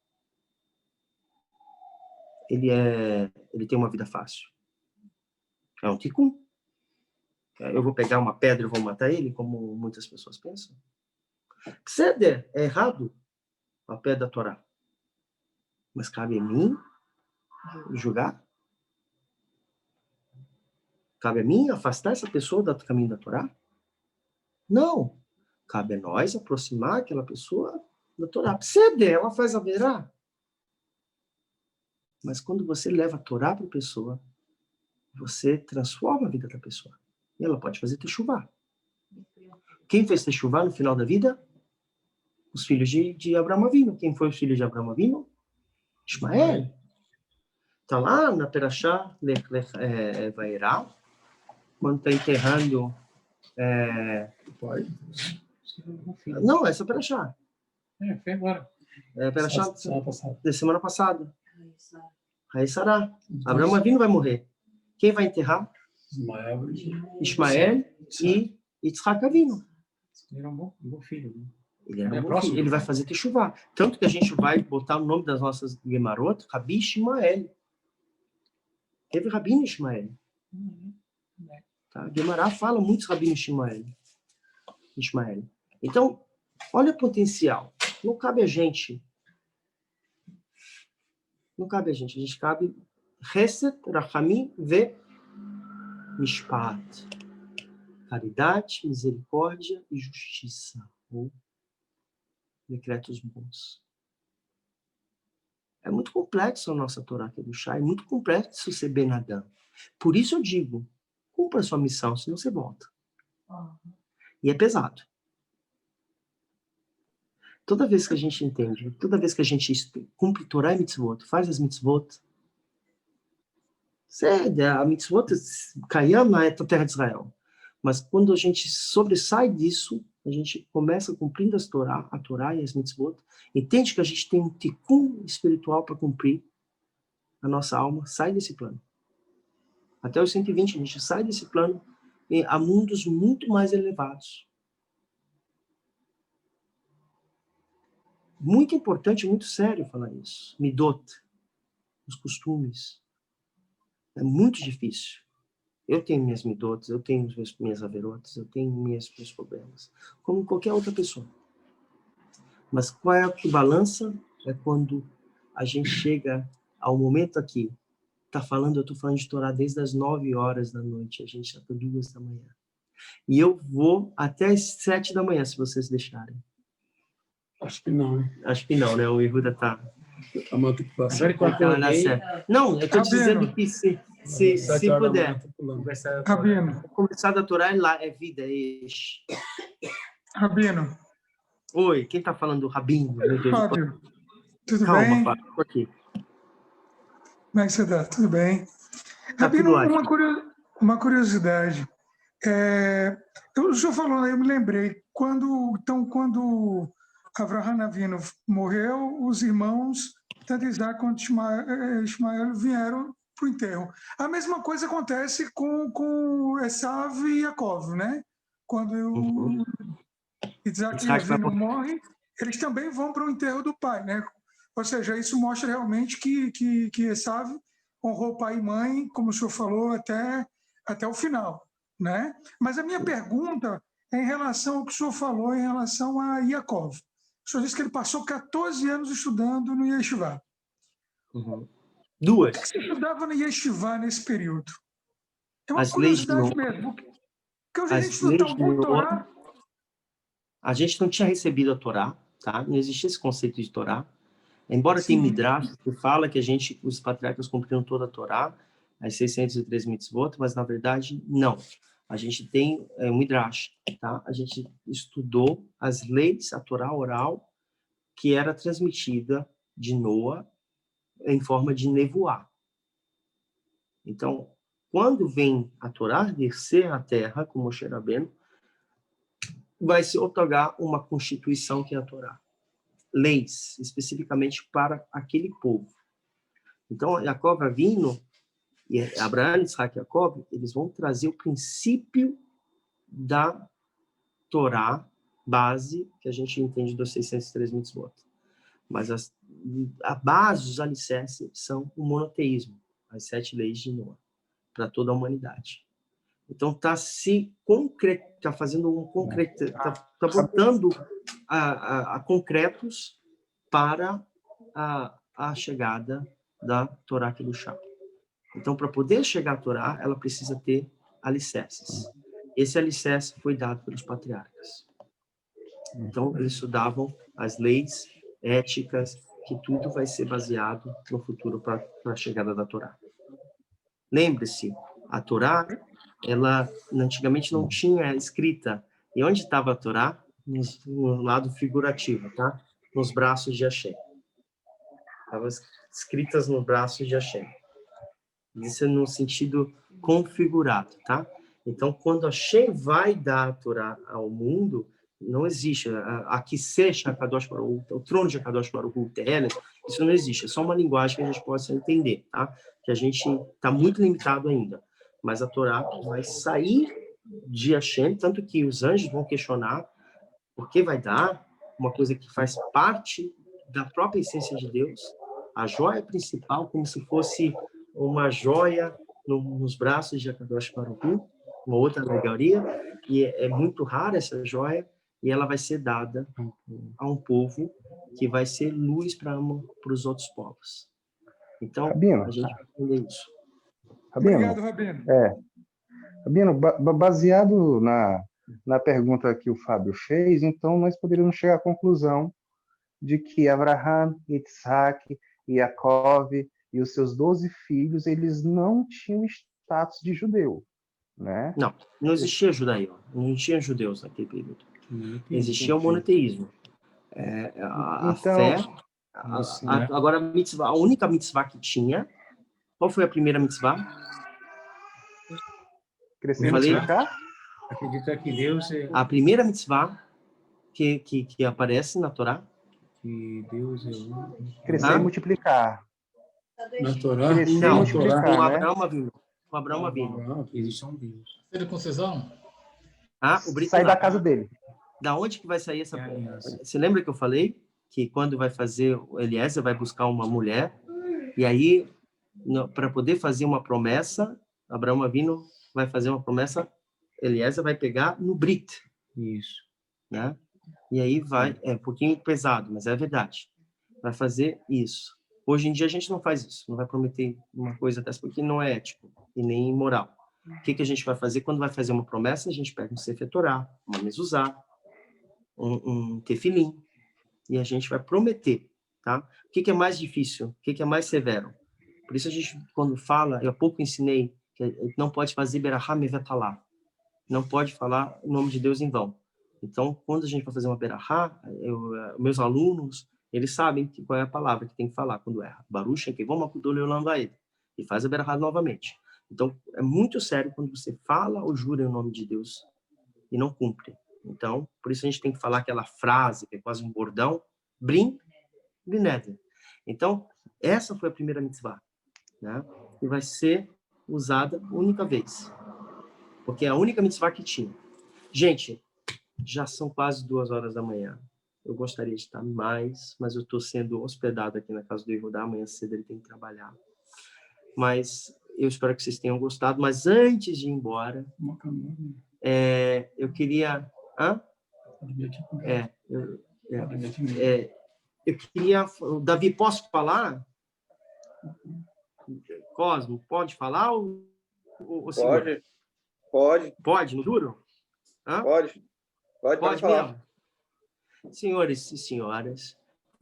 Ele tem uma vida fácil. É um tikkun. Eu vou pegar uma pedra e vou matar ele, como muitas pessoas pensam. Kseder é errado a pé da Torá. Mas cabe a mim julgar? Cabe a mim afastar essa pessoa do caminho da Torá? Não. Cabe a nós aproximar aquela pessoa da Torá. Kseder, ela faz a verá. Mas quando você leva a Torá para a pessoa, você transforma a vida da pessoa. E ela pode fazer teshuvá. Quem fez teshuvá no final da vida? Os filhos de Abraão Avinu. Quem foi os filhos de Abraão Avinu? Ismael. Está lá na Perashá Vairá, quando está enterrando... Não, essa é a Perashá. Foi agora. É a Perashá da semana passada. Aí Sará. Abraão Avinu vai morrer. Quem vai enterrar? Ismael e Yitzhak Avinu. Ele era um bom filho. Ele era um bom filho. Ele vai fazer teshuvá. Tanto que a gente vai botar o nome das nossas Gemarot, Rabi Ishmael. Teve Rabino Ishmael. Tá? Guemará fala muitos Rabino Ishmael. Então, olha o potencial. Não cabe a gente. A gente cabe Chesed, Rachamim, Ve Mishpat. Caridade, misericórdia e justiça. Ou decretos bons. É muito complexo a nossa Torá Kedushá, é muito complexo ser Ben Adam. Por isso eu digo, cumpra a sua missão, senão você volta. E é pesado. Toda vez que a gente entende, toda vez que a gente cumpre Torá e mitzvot, faz as mitzvot, a mitzvot Kayam na terra de Israel. Mas quando a gente sobressai disso, a gente começa cumprindo a Torá e as mitzvot, entende que a gente tem um tikkun espiritual para cumprir, a nossa alma sai desse plano. Até os 120, a gente sai desse plano a mundos muito mais elevados. Muito importante, muito sério falar isso. Midot, os costumes. É muito difícil. Eu tenho minhas midotas, eu tenho minhas averotas, eu tenho meus problemas, como qualquer outra pessoa. Mas qual é o que balança? É quando a gente chega ao momento aqui tá falando, eu tô falando de Torá desde as 9 horas da noite, a gente já tá 2 da manhã. E eu vou até as 7 da manhã, se vocês deixarem. Acho que não, hein? Acho que não, né? O Ihuda tá... Agora enquanto eu olhei... Não, eu tô dizendo que se puder. Rabino. O começar da Torá é lá, é vida, é... Rabino. Oi, quem tá falando do Rabino? Meu Deus. Fábio, tudo Calma, bem? Fábio, tô aqui. Como é que você tá? Tudo bem? Tá Rabino, tudo uma curiosidade. O senhor falou, eu me lembrei, quando Avraham Avinu morreu, os irmãos, tanto Isaac quanto Ismael vieram para o enterro. A mesma coisa acontece com Esav e Jacob, né? Quando Isaac Avinu morre, eles também vão para o enterro do pai, né? Ou seja, isso mostra realmente que Esav honrou pai e mãe, como o senhor falou, até o final, né? Mas a minha pergunta é em relação ao que o senhor falou em relação a Yaakov. O senhor disse que ele passou 14 anos estudando no Yeshiva. Duas. O que você estudava no Yeshiva nesse período? É uma As leis curiosidade mesmo. Porque hoje a gente estuda Talmud, Torá. A gente não tinha recebido a Torá, tá? Não existia esse conceito de Torá. Embora tenha Midrash, que fala que os patriarcas cumpriram toda a Torá, as 603 mitzvot, mas na verdade, não. A gente tem um Midrash, tá? A gente estudou as leis, a Torá oral, que era transmitida de Noa em forma de nevoá. Então, quando vem a Torá descer à terra, como Moshe Rabbeinu, vai se otorgar uma constituição que é a Torá. Leis, especificamente para aquele povo. Então, Jacob Avinu, e Abraão, Isaac e Jacob, eles vão trazer o princípio da Torá, base, que a gente entende dos 603 mitzvot. Mas a base, os alicerces, são o monoteísmo, as 7 leis de Noa, para toda a humanidade. Então, está fazendo um concreto, está botando a concretos para a chegada da Torá Kedushá. Então, para poder chegar à Torá, ela precisa ter alicerces. Esse alicerce foi dado pelos patriarcas. Então, eles estudavam as leis éticas, que tudo vai ser baseado no futuro para a chegada da Torá. Lembre-se, a Torá, ela antigamente não tinha escrita. E onde estava a Torá? No lado figurativo, tá? Nos braços de Hashem. Estavam escritas no braço de Hashem. Isso é no sentido configurado, tá? Então, quando Hashem vai dar a Torá ao mundo, não existe. Aqui seja o trono de Akadosh Baruch Hu, isso não existe. É só uma linguagem que a gente possa entender, tá? Que a gente está muito limitado ainda. Mas a Torá vai sair de Hashem, tanto que os anjos vão questionar por que vai dar uma coisa que faz parte da própria essência de Deus, a joia principal, como se fosse uma joia nos braços de Akadosh Baruch Hu, uma outra alegoria, e é muito rara essa joia, e ela vai ser dada a um povo que vai ser luz para os outros povos. Então, Rabino, a gente vai entender isso. Rabino, Obrigado, Rabino. Rabino, baseado na pergunta que o Fábio fez, então nós poderíamos chegar à conclusão de que Abraham, Isaac e Jacob e os seus 12 filhos, eles não tinham status de judeu, né? Não existia judaísmo, não existia judeus naquele período. Existia o monoteísmo. A fé... Agora, a única mitzvah que tinha... Qual foi a primeira mitzvah? Crescer e multiplicar? Acredita que Deus é... A primeira mitzvah que aparece na Torá? Que Deus é um... Crescer e multiplicar. Na Torá? Crescer e multiplicar, com né? Abraão Avinu. Existe um Deus. Circuncisão? O Brit Sai Milá. da casa dele. Da onde que vai sair essa... Você lembra que eu falei que quando vai fazer... O Eliezer vai buscar uma mulher, e aí, para poder fazer uma promessa, Abraão Avinu vai fazer uma promessa, Eliezer vai pegar no Brit. Isso. Né? E aí vai... É um pouquinho pesado, mas é verdade. Vai fazer isso. Hoje em dia a gente não faz isso, não vai prometer uma coisa dessa porque não é ético e nem moral. O que a gente vai fazer quando vai fazer uma promessa? A gente pega um Sefer Torá, uma mezuzá, um tefilim, e a gente vai prometer, tá? O que é mais difícil? O que é mais severo? Por isso a gente, quando fala, eu há pouco ensinei que não pode fazer berahá mevetalá, não pode falar o nome de Deus em vão. Então, quando a gente vai fazer uma berahá, meus alunos, eles sabem qual é a palavra que tem que falar quando erra. Baruch Shenkevon Makudol Leolam Vaed. E faz a berahá novamente. Então, é muito sério quando você fala ou jura o nome de Deus e não cumpre. Então, por isso a gente tem que falar aquela frase, que é quase um bordão, Brim Bineder. Então, essa foi a primeira mitzvah, né? E vai ser usada única vez. Porque é a única mitzvah que tinha. Gente, já são quase 2h da manhã. Eu gostaria de estar mais, mas eu estou sendo hospedado aqui na casa do Yehudá. Amanhã cedo ele tem que trabalhar. Mas eu espero que vocês tenham gostado. Mas antes de ir embora, eu queria... eu queria... Davi, posso falar? Cosmo, pode falar? Ou Pode. Pode, no duro? Hã? Pode falar. Mesmo? Senhores e senhoras,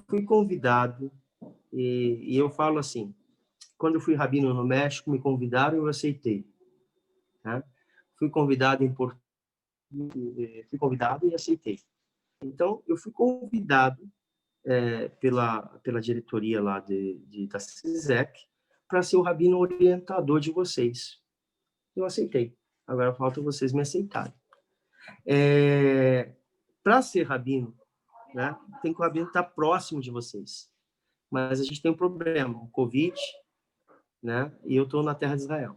fui convidado, e eu falo assim, quando eu fui rabino no México, me convidaram e eu aceitei. Tá? Fui convidado e aceitei. Então, eu fui convidado pela diretoria lá da CISEC para ser o rabino orientador de vocês. Eu aceitei. Agora falta vocês me aceitarem. Para ser rabino, né, tem que o rabino estar próximo de vocês. Mas a gente tem um problema, o Covid, né, e eu estou na terra de Israel.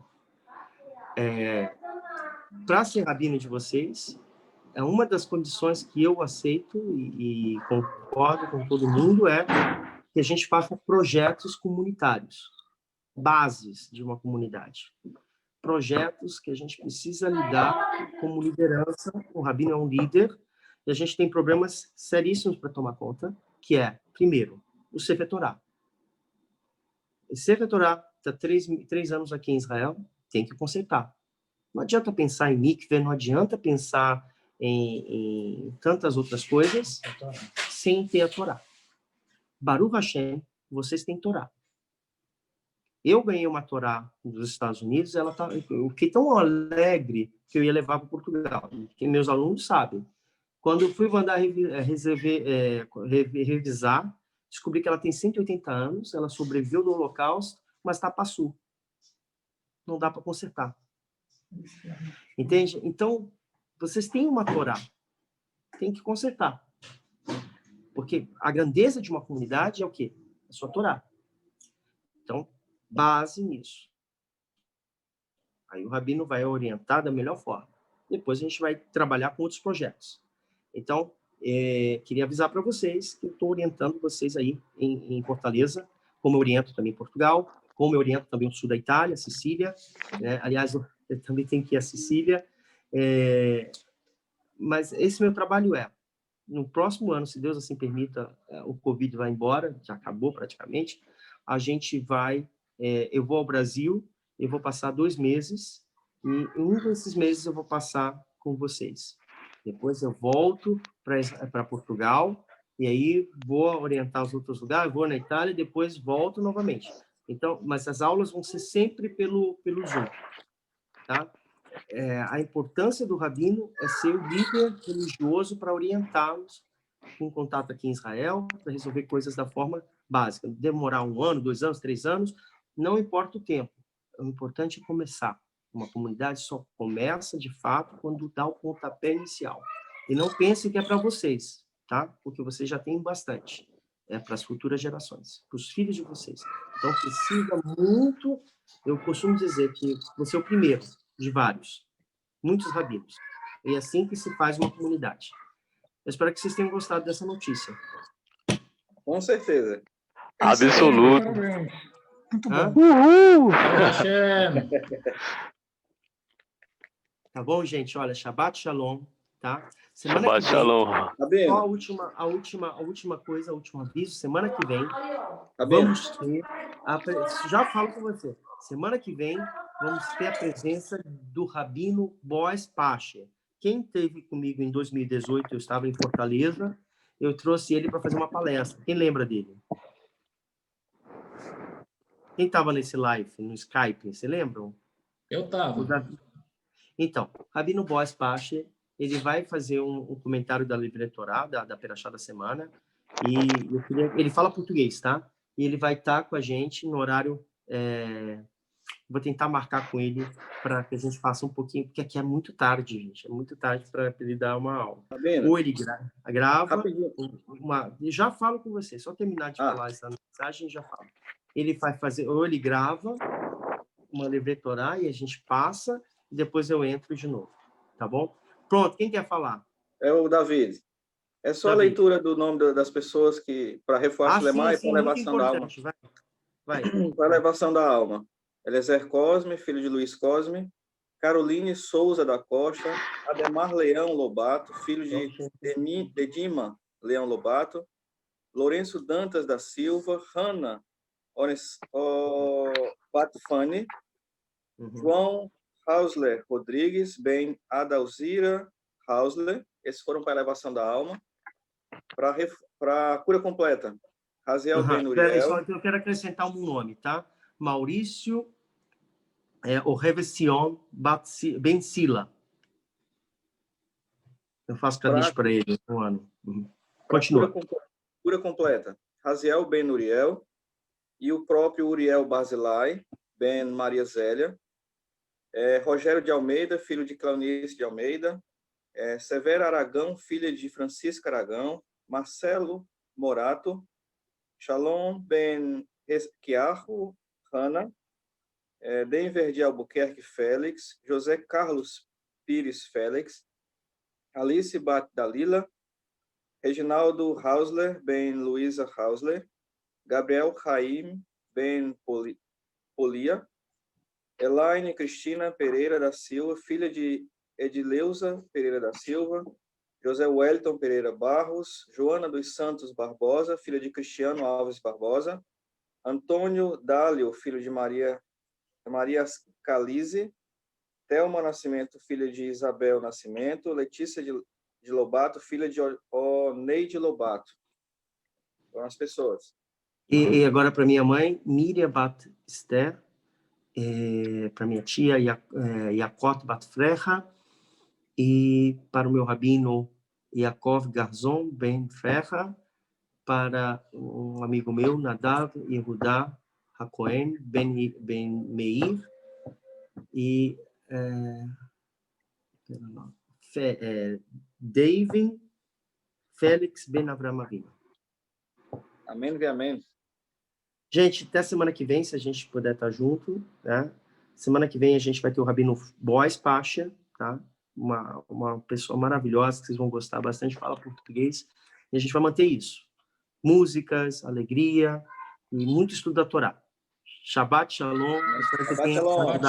Para ser rabino de vocês, é uma das condições que eu aceito e concordo com todo mundo é que a gente faça projetos comunitários, bases de uma comunidade. Projetos que a gente precisa lidar como liderança. O rabino é um líder e a gente tem problemas seríssimos para tomar conta, que é, primeiro, o Sefer Torá. O Sefer Torá está 3 anos aqui em Israel, tem que consertar. Não adianta pensar em mikveh, não adianta pensar em tantas outras coisas sem ter a Torá. Baruch Hashem, vocês têm Torá. Eu ganhei uma Torá dos Estados Unidos, eu fiquei tão alegre que eu ia levar para Portugal. Que meus alunos sabem. Quando eu fui mandar revisar, descobri que ela tem 180 anos, ela sobreviveu do Holocausto, mas está passu. Não dá para consertar. Entende? Então, vocês têm uma Torá. Tem que consertar. Porque a grandeza de uma comunidade é o quê? A sua Torá. Então, base nisso. Aí o rabino vai orientar da melhor forma. Depois a gente vai trabalhar com outros projetos. Então, queria avisar para vocês que eu estou orientando vocês aí em Fortaleza, como eu oriento também em Portugal, como eu oriento também no sul da Itália, Sicília. Né? Aliás, eu também tenho que ir à Sicília. Mas esse meu trabalho no próximo ano, se Deus assim permita, o Covid vai embora, já acabou praticamente, a gente vai... eu vou ao Brasil, eu vou passar 2 meses, e um desses meses eu vou passar com vocês. Depois eu volto para Portugal, e aí vou orientar os outros lugares, vou na Itália, e depois volto novamente. Então, mas as aulas vão ser sempre pelo Zoom. Tá? A importância do rabino é ser o líder religioso para orientá-los com contato aqui em Israel, para resolver coisas da forma básica. Demorar 1 ano, 2 anos, 3 anos, não importa o tempo. O importante é começar. Uma comunidade só começa, de fato, quando dá o pontapé inicial. E não pensem que é para vocês, tá? Porque vocês já têm bastante. É para as futuras gerações, para os filhos de vocês. Então, precisa muito... Eu costumo dizer que você é o primeiro de vários. Muitos rabinos. E é assim que se faz uma comunidade. Eu espero que vocês tenham gostado dessa notícia. Com certeza. Absoluto. Muito bom. Uhul! Tá bom, gente? Olha, Shabbat Shalom. tá? Semana Shabbat que vem, shalom. só a última coisa, o último aviso, semana que vem, vamos ter, já falo com você, semana que vem, vamos ter a presença do Rabino Boaz Pacher. Quem esteve comigo em 2018, eu estava em Fortaleza, eu trouxe ele para fazer uma palestra. Quem lembra dele? Quem estava nesse live, no Skype, você lembram? Eu estava. Então, Rabino Boaz Pacher, ele vai fazer um comentário da Livre Torá, da Perashá da semana, e ele fala português, tá? E ele vai estar com a gente no horário... Vou tentar marcar com ele para que a gente faça um pouquinho, porque aqui é muito tarde, gente. É muito tarde para ele dar uma aula. Ou ele grava já falo com você, só terminar de falar essa mensagem já falo. Ele vai fazer, ou ele grava uma Livre Torá e a gente passa, e depois eu entro de novo. Tá bom? Pronto, quem quer falar? É o David. É só a leitura do nome das pessoas que para reforço lemar e para elevação da alma. Vai. Para elevação da alma. Eliezer Cosme, filho de Luiz Cosme, Caroline Souza da Costa, Ademar Leão Lobato, filho de Dima Leão Lobato, Lourenço Dantas da Silva, Hanna Batfani, João Hausler Rodrigues, Ben Adalzira Hausler, esses foram para a elevação da alma. Para a cura completa, Raziel Ben Uriel. Eu quero acrescentar um nome, tá? Maurício Orevesion Ben Sila. Eu faço Kadish para ele um ano. Continua. Cura completa. Raziel Ben Uriel e o próprio Uriel Barzilai Ben Maria Zélia. Rogério de Almeida, filho de Claunice de Almeida. Severa Aragão, filha de Francisca Aragão. Marcelo Morato. Shalom Ben Esquiarro Hanna, Denver de Albuquerque Félix, José Carlos Pires Félix, Alice Bat Dalila, Reginaldo Hausler, Ben Luísa Hausler, Gabriel Raim, Ben Polia, Elaine Cristina Pereira da Silva, filha de Edileuza Pereira da Silva, José Wellington Pereira Barros, Joana dos Santos Barbosa, filha de Cristiano Alves Barbosa, Antônio Dálio, filho de Maria Calize, Thelma Nascimento, filha de Isabel Nascimento, Letícia de Lobato, filha de Oneide Lobato. São as pessoas. E agora para minha mãe, Miriam Bat Esther, para minha tia, Yakot Bat Frecha, e para o meu rabino, Yaakov Garzon Ben Frecha, para um amigo meu, Nadav Yehudá Hakohen Ben Meir, e David Félix Ben Avram Avinu. Amém e amém. Gente, até semana que vem, se a gente puder estar junto, né? Semana que vem a gente vai ter o Rabino Boaz Pacher, tá? Uma pessoa maravilhosa, que vocês vão gostar bastante, fala português, e a gente vai manter isso. Músicas, alegria e muito estudo da Torá. Shabbat Shalom. Shabbat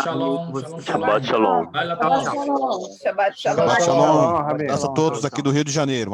Shalom. Shabbat Shalom. Shabbat Shalom. Shabbat Shalom. Abraço a todos aqui do Rio de Janeiro.